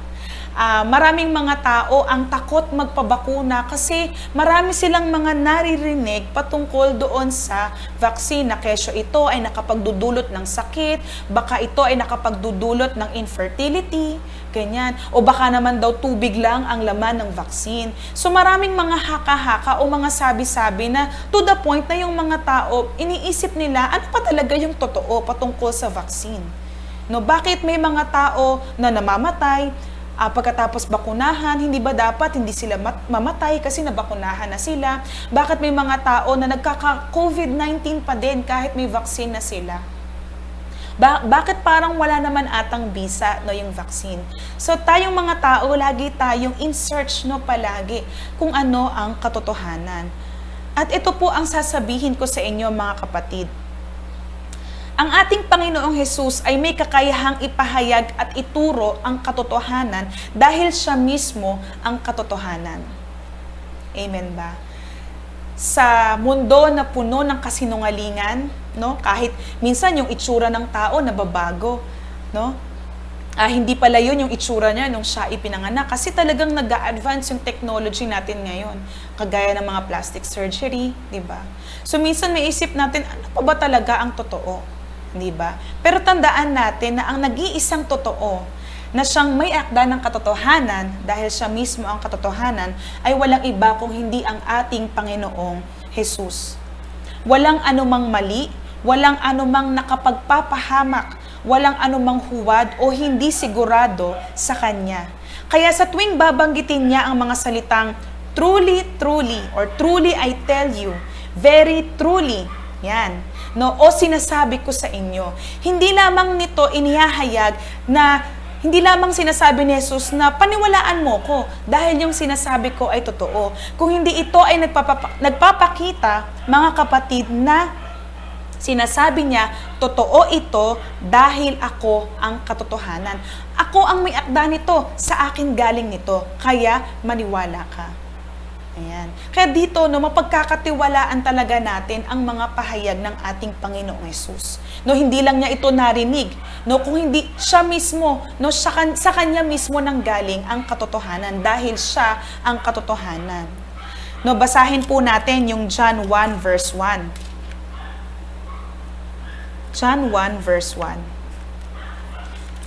Maraming mga tao ang takot magpabakuna kasi marami silang mga naririnig patungkol doon sa vaccine na kesyo ito ay nakapagdudulot ng sakit, baka ito ay nakapagdudulot ng infertility, ganyan. O baka naman daw tubig lang ang laman ng vaccine. So maraming mga haka-haka o mga sabi-sabi na to the point na yung mga tao, iniisip nila ano pa talaga yung totoo patungkol sa vaccine. No, bakit may mga tao na namamatay, pagkatapos bakunahan, hindi ba dapat hindi sila mamatay kasi nabakunahan na sila? Bakit may mga tao na nagkaka-COVID-19 pa din kahit may vaccine na sila? Bakit parang wala naman atang bisa, no, yung vaccine? So tayong mga tao, lagi tayong in search, no, palagi kung ano ang katotohanan. At ito po ang sasabihin ko sa inyo, mga kapatid. Ang ating Panginoong Jesus ay may kakayahang ipahayag at ituro ang katotohanan dahil siya mismo ang katotohanan. Amen ba? Sa mundo na puno ng kasinungalingan, no, kahit minsan yung itsura ng tao nababago, no? Hindi pala yun yung itsura niya nung siya ipinanganak kasi talagang nag-a-advance yung technology natin ngayon. Kagaya ng mga plastic surgery, di ba? So minsan may isip natin, ano pa ba talaga ang totoo? Di ba? Pero tandaan natin na ang nag-iisang totoo na siyang may akda ng katotohanan dahil siya mismo ang katotohanan ay walang iba kung hindi ang ating Panginoong Jesus. Walang anumang mali, walang anumang nakapagpapahamak, walang anumang huwad o hindi sigurado sa Kanya. Kaya sa tuwing babanggitin niya ang mga salitang truly, truly, or truly I tell you, very truly, yan, no, o sinasabi ko sa inyo. Hindi lamang nito inihahayag na hindi lamang sinasabi ni Jesus na paniwalaan mo ko dahil yung sinasabi ko ay totoo. Kung hindi ito ay nagpapakita, mga kapatid, na sinasabi niya, totoo ito dahil ako ang katotohanan. Ako ang may akda nito, sa akin galing nito, kaya maniwala ka. Ayan. Kaya dito, no, mapagkakatiwalaan talaga natin ang mga pahayag ng ating Panginoong Hesus. No, hindi lang niya ito narinig, no, kung hindi siya mismo, no, sa kanya mismo nang galing ang katotohanan dahil siya ang katotohanan. No, basahin po natin yung John 1 verse 1. John 1 verse 1.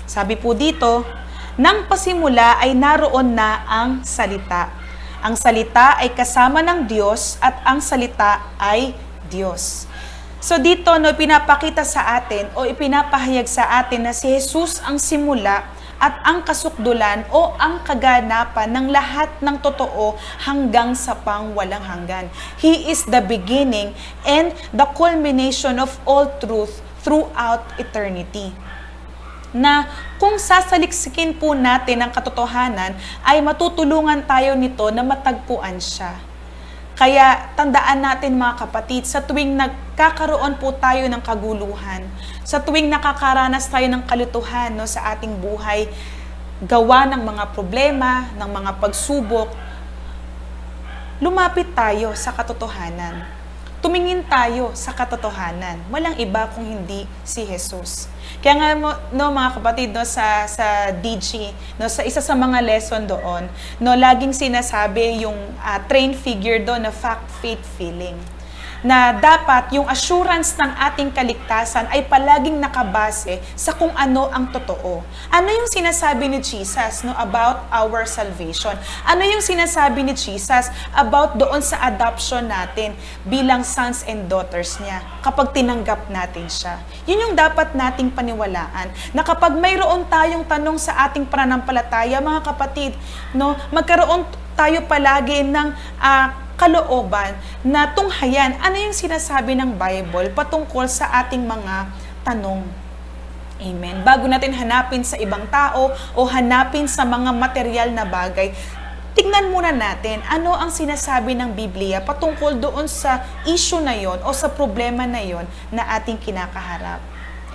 Sabi po dito, nang pasimula ay naroon na ang salita. Ang salita ay kasama ng Diyos at ang salita ay Diyos. So dito, no, pinapakita sa atin o ipinapahayag sa atin na si Jesus ang simula at ang kasukdulan o ang kaganapan ng lahat ng totoo hanggang sa pangwalang hanggan. He is the beginning and the culmination of all truth throughout eternity. Na kung sasaliksikin po natin ang katotohanan, ay matutulungan tayo nito na matagpuan siya. Kaya tandaan natin, mga kapatid, sa tuwing nagkakaroon po tayo ng kaguluhan, sa tuwing nakakaranas tayo ng kalituhan, no, sa ating buhay, gawa ng mga problema, ng mga pagsubok, lumapit tayo sa katotohanan. Tumingin tayo sa katotohanan. Walang iba kung hindi si Jesus. Kaya nga, no, mga kapatid, no, sa DG, no, sa isa sa mga lesson doon, no, laging sinasabi yung train figure doon na fact, faith, feeling. na dapat yung assurance ng ating kaligtasan ay palaging nakabase sa kung ano ang totoo. Ano yung sinasabi ni Jesus about our salvation? Ano yung sinasabi ni Jesus about doon sa adoption natin bilang sons and daughters niya kapag tinanggap natin siya? Yun yung dapat nating paniwalaan, na kapag mayroon tayong tanong sa ating pananampalataya, mga kapatid, magkaroon tayo palagi ng kalooban na tunghayan ano yung sinasabi ng Bible patungkol sa ating mga tanong. Amen. Bago natin hanapin sa ibang tao o hanapin sa mga material na bagay, tingnan muna natin ano ang sinasabi ng Biblia patungkol doon sa issue na yon o sa problema na yon na ating kinakaharap.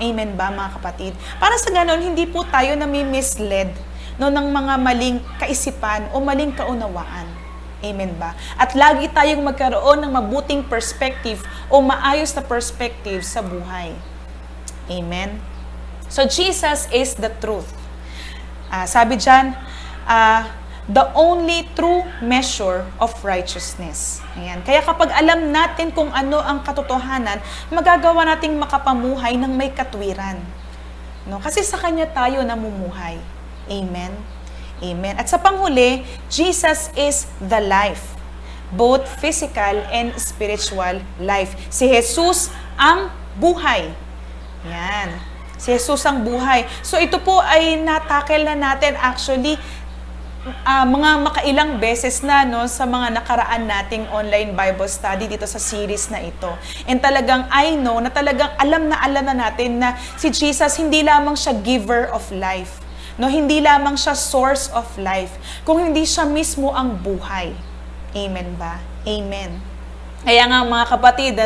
Amen ba, mga kapatid? Para sa ganon, hindi po tayo nami-misled ng mga maling kaisipan o maling kaunawaan. Amen ba? At lagi tayong magkaroon ng mabuting perspective o maayos na perspective sa buhay. Amen? So, Jesus is the truth. Sabi dyan, the only true measure of righteousness. Ayan. Kaya kapag alam natin kung ano ang katotohanan, magagawa nating makapamuhay ng may katwiran. Kasi sa Kanya tayo namumuhay. Amen? Amen. At sa panghuli, Jesus is the life, both physical and spiritual life. Si Jesus ang buhay. Yan. Si Jesus ang buhay. So ito po ay natakel na natin actually mga makailang beses na sa mga nakaraan nating online Bible study dito sa series na ito. And talagang I know na talagang alam na natin na si Jesus hindi lamang siya giver of life. Hindi lamang siya source of life, kung hindi siya mismo ang buhay. Amen ba? Amen. Kaya nga mga kapatid,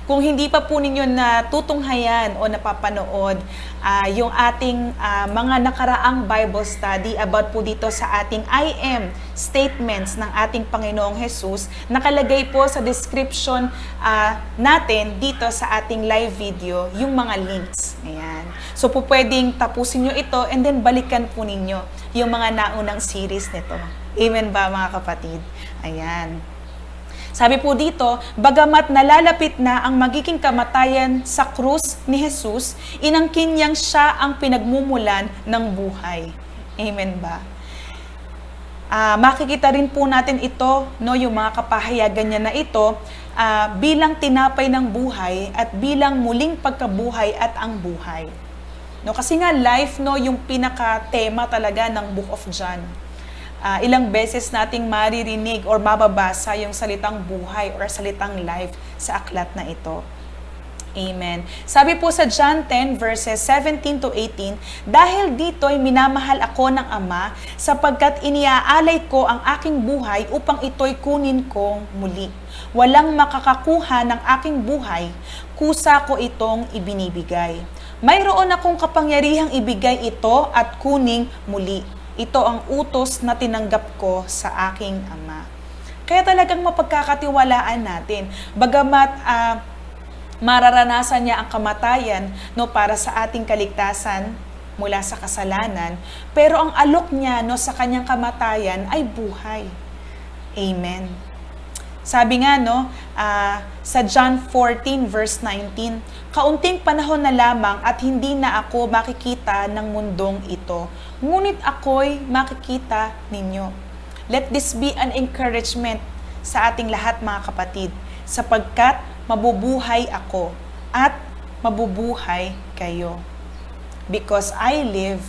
kung hindi pa po ninyo natutunghayan o napapanood yung ating mga nakaraang Bible study about po dito sa ating I am statements ng ating Panginoong Jesus, nakalagay po sa description natin dito sa ating live video yung mga links. Ayan. So po pwedeng tapusin nyo ito and then balikan po ninyo yung mga naunang series nito. Amen ba, mga kapatid? Ayan. Sabi po dito, bagamat nalalapit na ang magiging kamatayan sa krus ni Jesus, inangkin niyang siya ang pinagmumulan ng buhay. Amen ba? Makikita rin po natin ito, yung mga kapahayagan niya na ito, bilang tinapay ng buhay at bilang muling pagkabuhay at ang buhay. Kasi nga life, yung pinaka-tema talaga ng Book of John. Ilang beses nating maririnig or mababasa yung salitang buhay or salitang life sa aklat na ito. Amen. Sabi po sa John 10 verses 17 to 18, dahil dito'y minamahal ako ng Ama sapagkat iniaalay ko ang aking buhay upang ito'y kunin kong muli. Walang makakakuha ng aking buhay, kusa ko itong ibinibigay. Mayroon akong kapangyarihang ibigay ito at kuning muli. Ito ang utos na tinanggap ko sa aking Ama. Kaya talagang mapagkakatiwalaan natin, bagamat mararanasan niya ang kamatayan para sa ating kaligtasan mula sa kasalanan, pero ang alok niya sa kanyang kamatayan ay buhay. Amen. Sabi nga sa John 14 verse 19, kaunting panahon na lamang at hindi na ako makikita ng mundong ito, ngunit ako'y makikita ninyo. Let this be an encouragement sa ating lahat, mga kapatid, sapagkat mabubuhay ako at mabubuhay kayo. Because I live,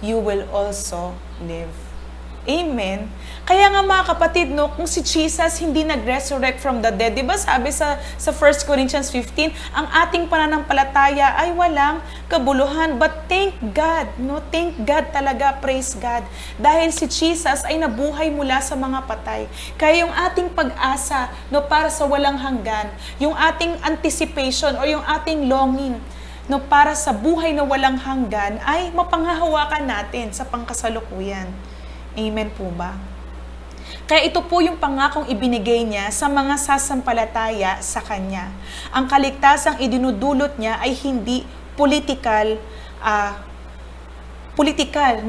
you will also live. Amen. Kaya nga mga kapatid, kung si Jesus hindi nag-resurrect from the dead, di ba sabi sa 1 Corinthians 15, ang ating pananampalataya ay walang kabuluhan. But thank God, thank God talaga, praise God. Dahil si Jesus ay nabuhay mula sa mga patay. Kaya yung ating pag-asa para sa walang hanggan, yung ating anticipation o yung ating longing para sa buhay na walang hanggan ay mapanghahawakan natin sa pangkasalukuyan. Amen po ba? Kaya ito po yung pangakong ibinigay niya sa mga sasampalataya sa Kanya. Ang kaligtasang idinudulot niya ay hindi political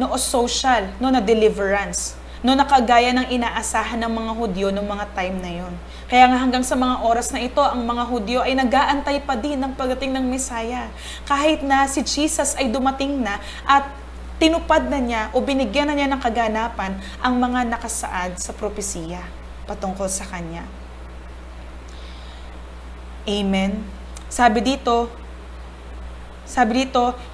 o social na deliverance. no nakagaya ng inaasahan ng mga Hudyo noong mga time na yon. Kaya nga hanggang sa mga oras na ito, ang mga Hudyo ay nag-aantay pa din ng pagdating ng Mesaya. Kahit na si Jesus ay dumating na at tinupad na niya o binigyan na niya ng kaganapan ang mga nakasaad sa propesiya patungkol sa Kanya. Amen. Sabi dito,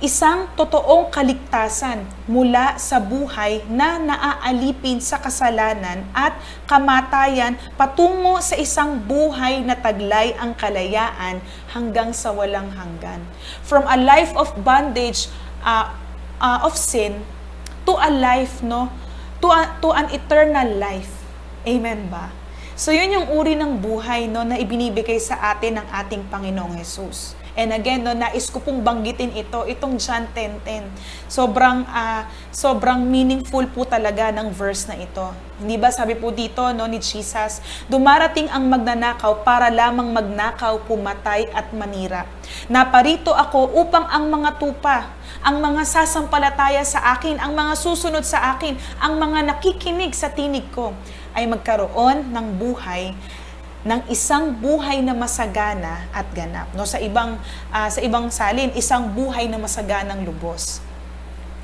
isang totoong kaligtasan mula sa buhay na naaalipin sa kasalanan at kamatayan patungo sa isang buhay na taglay ang kalayaan hanggang sa walang hanggan. From a life of bondage, of sin, to a life, to an eternal life. Amen ba? So yun yung uri ng buhay na ibinibigay sa atin ng ating Panginoong Jesus. And again, nais ko pong banggitin itong John 10:10. Sobrang meaningful po talaga ng verse na ito. Hindi ba sabi po dito ni Jesus, dumarating ang magnanakaw para lamang magnakaw, pumatay at manira. Naparito ako upang ang mga tupa, ang mga sasampalataya sa akin, ang mga susunod sa akin, ang mga nakikinig sa tinig ko, ay magkaroon ng buhay, ng isang buhay na masagana at ganap. Sa ibang salin, isang buhay na masaganang lubos.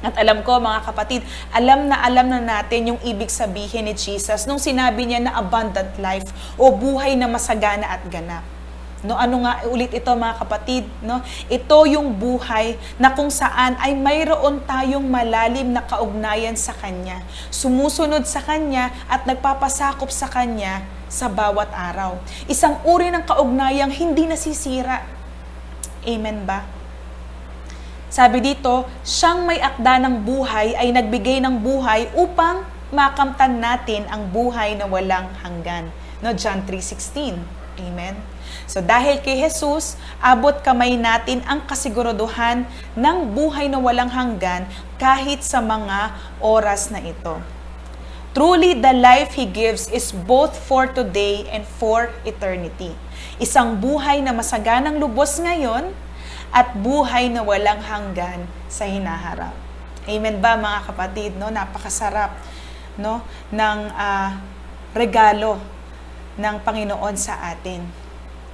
At alam ko mga kapatid, alam na natin yung ibig sabihin ni Jesus nung sinabi niya na abundant life o buhay na masagana at ganap. Ano nga ulit ito mga kapatid? Ito yung buhay na kung saan ay mayroon tayong malalim na kaugnayan sa Kanya, sumusunod sa Kanya at nagpapasakop sa Kanya sa bawat araw. Isang uri ng kaugnayang hindi nasisira. Amen ba? Sabi dito, siyang may akda ng buhay ay nagbigay ng buhay upang makamtan natin ang buhay na walang hanggan. John 3:16. Amen? So dahil kay Jesus, abot kamay natin ang kasiguraduhan ng buhay na walang hanggan kahit sa mga oras na ito. Truly, the life He gives is both for today and for eternity. Isang buhay na masaganang lubos ngayon at buhay na walang hanggan sa hinaharap. Amen ba mga kapatid? Napakasarap ng regalo ng Panginoon sa atin.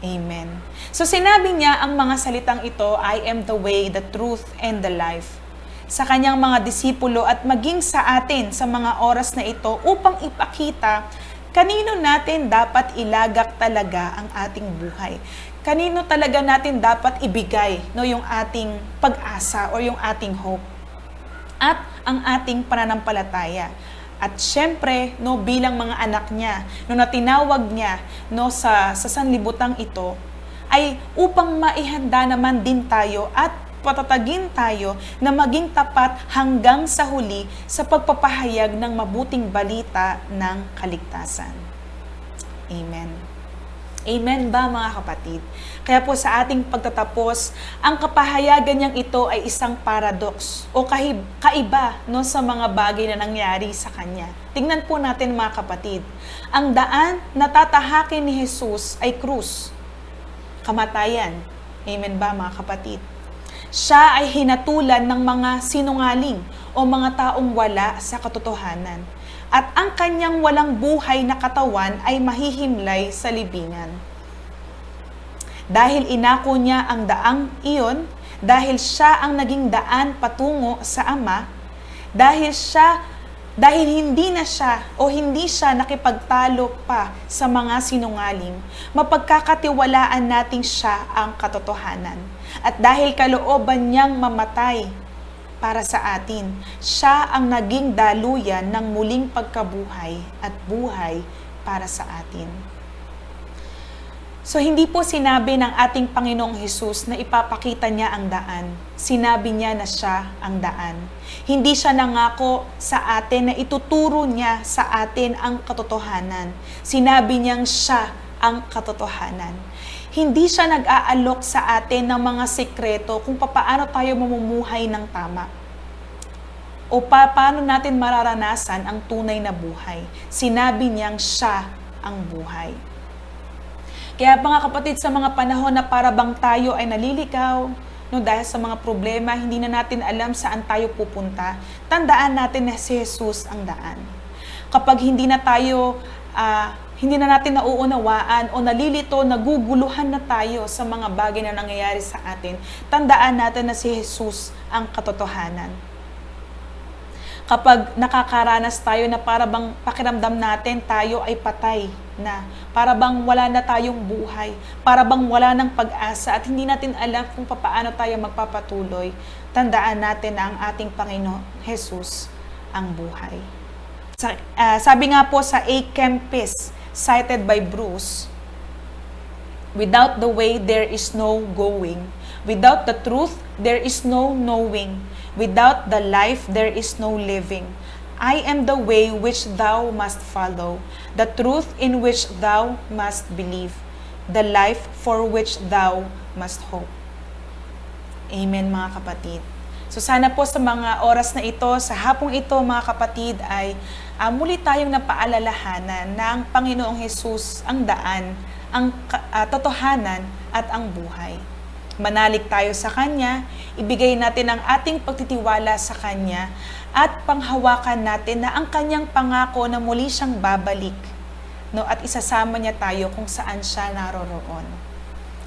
Amen. So sinabi niya ang mga salitang ito, I am the way, the truth, and the life, sa kanyang mga disipulo at maging sa atin sa mga oras na ito upang ipakita kanino natin dapat ilagak talaga ang ating buhay. Kanino talaga natin dapat ibigay yung ating pag-asa o yung ating hope at ang ating pananampalataya. At syempre, bilang mga anak niya, na tinawag niya sa sanlibutang ito, ay upang maihanda naman din tayo at patatagin tayo na maging tapat hanggang sa huli sa pagpapahayag ng mabuting balita ng kaligtasan. Amen. Amen ba mga kapatid? Kaya po sa ating pagtatapos, ang kapahayagan niyang ito ay isang paradox o kaiba sa mga bagay na nangyari sa Kanya. Tingnan po natin mga kapatid. Ang daan na tatahakin ni Jesus ay krus, kamatayan. Amen ba mga kapatid? Siya ay hinatulan ng mga sinungaling o mga taong wala sa katotohanan. At ang kanyang walang buhay na katawan ay mahihimlay sa libingan. Dahil inako niya ang daang iyon, dahil siya ang naging daan patungo sa Ama, dahil hindi siya nakipagtalo pa sa mga sinungaling, mapagkakatiwalaan nating siya ang katotohanan. At dahil kalooban niyang mamatay para sa atin, siya ang naging daluyan ng muling pagkabuhay at buhay para sa atin. So hindi po sinabi ng ating Panginoong Hesus na ipapakita niya ang daan. Sinabi niya na siya ang daan. Hindi siya nangako sa atin na ituturo niya sa atin ang katotohanan. Sinabi niyang siya ang katotohanan. Hindi siya nag-aalok sa atin ng mga sekreto kung paano tayo mamumuhay ng tama. O paano natin mararanasan ang tunay na buhay. Sinabi niyang siya ang buhay. Kaya mga kapatid, sa mga panahon na para bang tayo ay naliligaw, dahil sa mga problema, hindi na natin alam saan tayo pupunta, tandaan natin na si Jesus ang daan. Kapag hindi na tayo, hindi na natin nauunawaan o nalilito, naguguluhan na tayo sa mga bagay na nangyayari sa atin, tandaan natin na si Jesus ang katotohanan. Kapag nakakaranas tayo na para bang pakiramdam natin tayo ay patay na, para bang wala na tayong buhay, para bang wala ng pag-asa at hindi natin alam kung paano tayo magpapatuloy, tandaan natin na ang ating Panginoon Jesus ang buhay. Sabi nga po sa A. Kempis, cited by Bruce, without the way, there is no going. Without the truth, there is no knowing. Without the life, there is no living. I am the way which thou must follow, the truth in which thou must believe, the life for which thou must hope. Amen, mga kapatid. So sana po sa mga oras na ito, sa hapong ito, mga kapatid, ay muli tayong napaalalahanan na ang Panginoong Jesus ang daan, ang totohanan at ang buhay. Manalig tayo sa Kanya, ibigay natin ang ating pagtitiwala sa Kanya at panghawakan natin na ang Kanyang pangako na muli siyang babalik, no, at isasama niya tayo kung saan siya naroroon.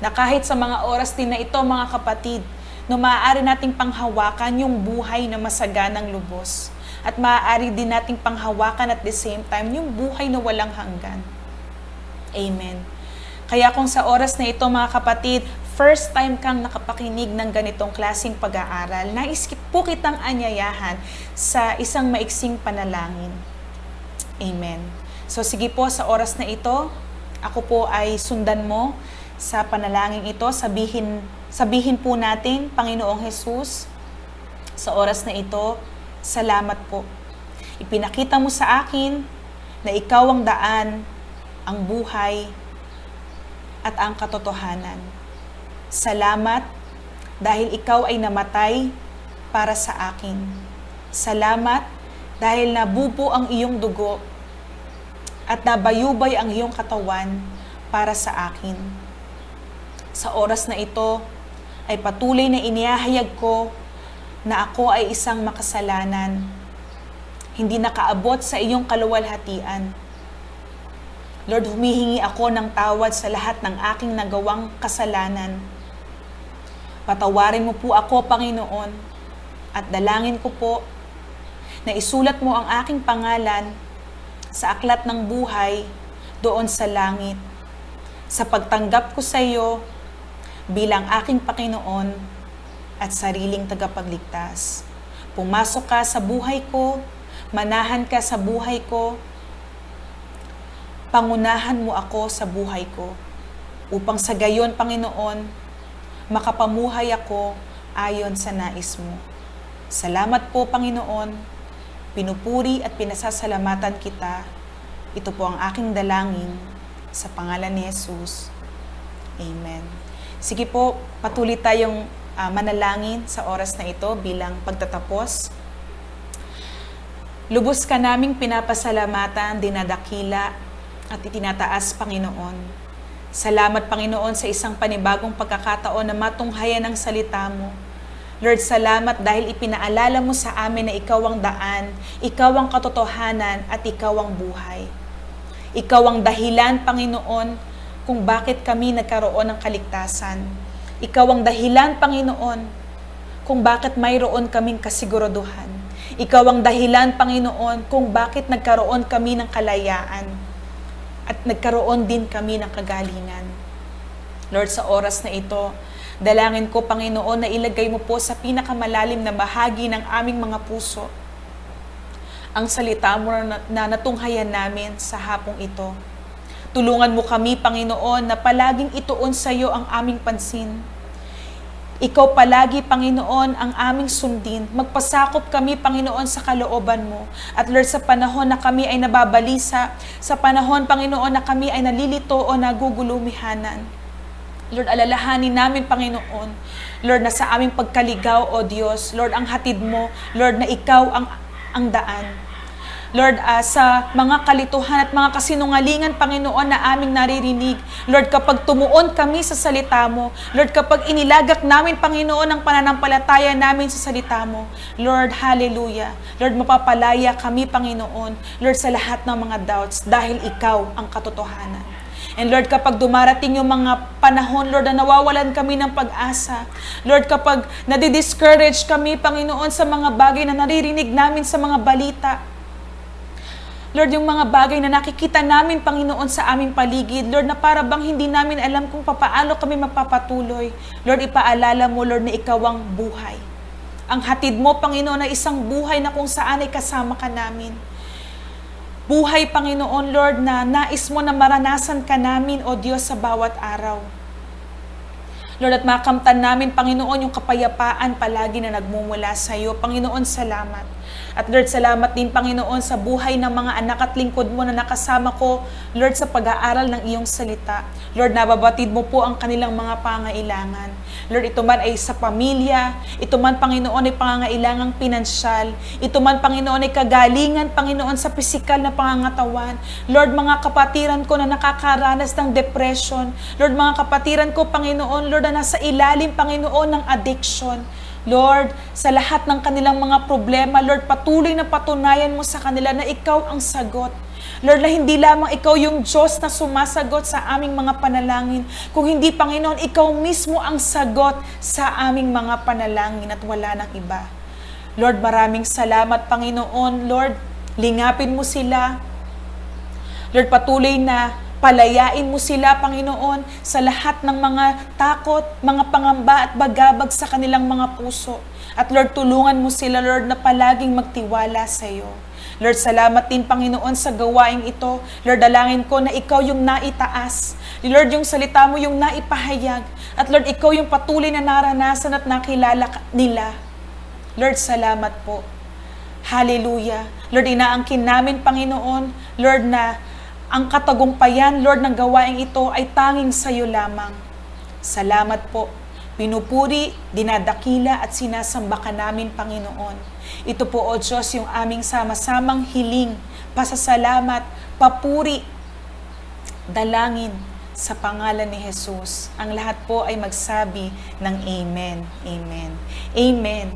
Na kahit sa mga oras din na ito, mga kapatid, no, maaari nating panghawakan yung buhay na masaganang lubos. At maaari din nating panghawakan at the same time yung buhay na walang hanggan. Amen. Kaya kung sa oras na ito, mga kapatid, first time kang nakapakinig ng ganitong klaseng pag-aaral, nais po kitang anyayahan sa isang maiksing panalangin. Amen. So sige po, sa oras na ito, ako po ay sundan mo sa panalangin ito. Sabihin po natin, Panginoong Jesus, sa oras na ito, salamat po. Ipinakita mo sa akin na ikaw ang daan, ang buhay, at ang katotohanan. Salamat dahil ikaw ay namatay para sa akin. Salamat dahil nabubo ang iyong dugo at nabayubay ang iyong katawan para sa akin. Sa oras na ito ay patuloy na inihahayag ko na ako ay isang makasalanan, hindi nakaabot sa iyong kaluwalhatian. Lord, humihingi ako ng tawad sa lahat ng aking nagawang kasalanan. Patawarin mo po ako, Panginoon, at dalangin ko po na isulat mo ang aking pangalan sa aklat ng buhay doon sa langit, sa pagtanggap ko sa iyo bilang aking Panginoon at sariling tagapagligtas. Pumasok ka sa buhay ko, manahan ka sa buhay ko, pangunahan mo ako sa buhay ko, upang sa gayon, Panginoon, makapamuhay ako ayon sa nais mo. Salamat po, Panginoon. Pinupuri at pinasasalamatan kita. Ito po ang aking dalangin sa pangalan ni Jesus. Amen. Sige po, patuloy tayong manalangin sa oras na ito bilang pagtatapos. Lubos ka naming pinapasalamatan, dinadakila at itinataas, Panginoon. Salamat, Panginoon, sa isang panibagong pagkakataon na matunghayan ang salita mo. Lord, salamat dahil ipinaalala mo sa amin na ikaw ang daan, ikaw ang katotohanan, at ikaw ang buhay. Ikaw ang dahilan, Panginoon, kung bakit kami nagkaroon ng kaligtasan. Ikaw ang dahilan, Panginoon, kung bakit mayroon kaming kasiguraduhan. Ikaw ang dahilan, Panginoon, kung bakit nagkaroon kami ng kalayaan at nagkaroon din kami ng kagalingan. Lord, sa oras na ito, dalangin ko, Panginoon, na ilagay mo po sa pinakamalalim na bahagi ng aming mga puso ang salita mo na natunghayan namin sa hapong ito. Tulungan mo kami, Panginoon, na palaging ituon sa iyo ang aming pansin. Ikaw palagi, Panginoon, ang aming sundin. Magpasakop kami, Panginoon, sa kalooban mo. At Lord, sa panahon na kami ay nababalisa, sa panahon, Panginoon, na kami ay nalilito o nagugulumihanan, Lord, alalahanin namin, Panginoon, Lord, na sa aming pagkaligaw, O Diyos, Lord, ang hatid mo, Lord, na ikaw ang daan. Lord, sa mga kalituhan at mga kasinungalingan, Panginoon, na aming naririnig. Lord, kapag tumuon kami sa salita mo, Lord, kapag inilagak namin, Panginoon, ang pananampalataya namin sa salita mo, Lord, hallelujah. Lord, mapapalaya kami, Panginoon, Lord, sa lahat ng mga doubts dahil ikaw ang katotohanan. And Lord, kapag dumarating yung mga panahon, Lord, na nawawalan kami ng pag-asa. Lord, kapag nadi-discourage kami, Panginoon, sa mga bagay na naririnig namin sa mga balita. Lord, yung mga bagay na nakikita namin, Panginoon, sa aming paligid, Lord, na para bang hindi namin alam kung paano kami magpapatuloy. Lord, ipaalala mo, Lord, na ikaw ang buhay. Ang hatid mo, Panginoon, na isang buhay na kung saan ay kasama ka namin. Buhay, Panginoon, Lord, na nais mo na maranasan ka namin, O Diyos, sa bawat araw. Lord, at makamtan namin, Panginoon, yung kapayapaan palagi na nagmumula sa iyo. Panginoon, salamat. At Lord, salamat din, Panginoon, sa buhay ng mga anak at lingkod mo na nakasama ko, Lord, sa pag-aaral ng iyong salita. Lord, nababatid mo po ang kanilang mga pangailangan. Lord, ito man ay sa pamilya, ito man, Panginoon, ay pangangailangang pinansyal, ito man, Panginoon, ay kagalingan, Panginoon, sa pisikal na pangangatawan. Lord, mga kapatiran ko na nakakaranas ng depression, Lord, mga kapatiran ko, Panginoon, Lord, na nasa ilalim, Panginoon, ng addiction. Lord, sa lahat ng kanilang mga problema, Lord, patuloy na patunayan mo sa kanila na ikaw ang sagot. Lord, na hindi lamang ikaw yung Diyos na sumasagot sa aming mga panalangin, kung hindi, Panginoon, ikaw mismo ang sagot sa aming mga panalangin at wala nang iba. Lord, maraming salamat, Panginoon. Lord, lingapin mo sila. Lord, patuloy na palayain mo sila, Panginoon, sa lahat ng mga takot, mga pangamba at bagabag sa kanilang mga puso. At Lord, tulungan mo sila, Lord, na palaging magtiwala sa iyo. Lord, salamat din, Panginoon, sa gawaing ito. Lord, dalangin ko na ikaw yung naitaas. Lord, yung salita mo yung naipahayag. At Lord, ikaw yung patuloy na naranasan at nakilala nila. Lord, salamat po. Hallelujah. Lord, inaangkin namin, Panginoon, Lord, na ang katagumpayan, Lord, ng gawaing ito ay tanging sa iyo lamang. Salamat po. Pinupuri, dinadakila at sinasamba ka namin, Panginoon. Ito po, O Diyos, yung aming sama-samang hiling, pasasalamat, papuri, dalangin sa pangalan ni Jesus. Ang lahat po ay magsabi ng Amen. Amen. Amen.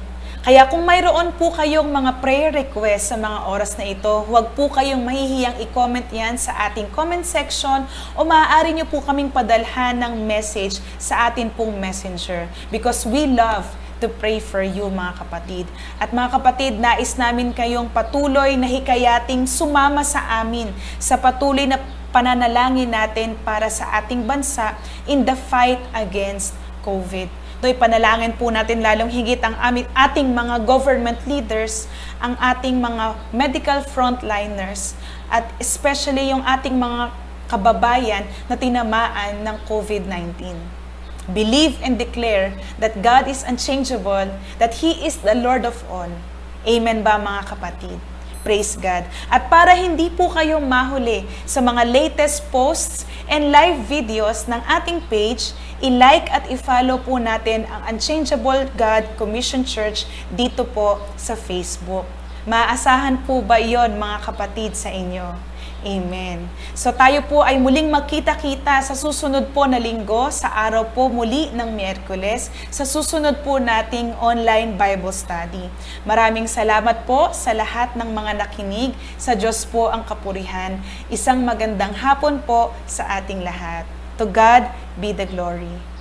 Kaya kung mayroon po kayong mga prayer request sa mga oras na ito, huwag po kayong mahihiyang i-comment yan sa ating comment section o maaari nyo po kaming padalhan ng message sa atin pong messenger because we love to pray for you, mga kapatid. At mga kapatid, nais namin kayong patuloy na hikayating sumama sa amin sa patuloy na pananalangin natin para sa ating bansa in the fight against COVID. Ito'y panalangin po natin lalong higit ang ating mga government leaders, ang ating mga medical frontliners, at especially yung ating mga kababayan na tinamaan ng COVID-19. Believe and declare that God is unchangeable, that He is the Lord of all. Amen ba, mga kapatid? Praise God. At para hindi po kayo mahuli sa mga latest posts and live videos ng ating page, i-like at i-follow po natin ang Unchangeable God Commission Church dito po sa Facebook. Maasahan po ba iyon, mga kapatid, sa inyo? Amen. So tayo po ay muling magkita-kita sa susunod po na linggo, sa araw po muli ng Miyerkules, sa susunod po nating online Bible study. Maraming salamat po sa lahat ng mga nakinig. Sa Diyos po ang kapurihan. Isang magandang hapon po sa ating lahat. To God be the glory.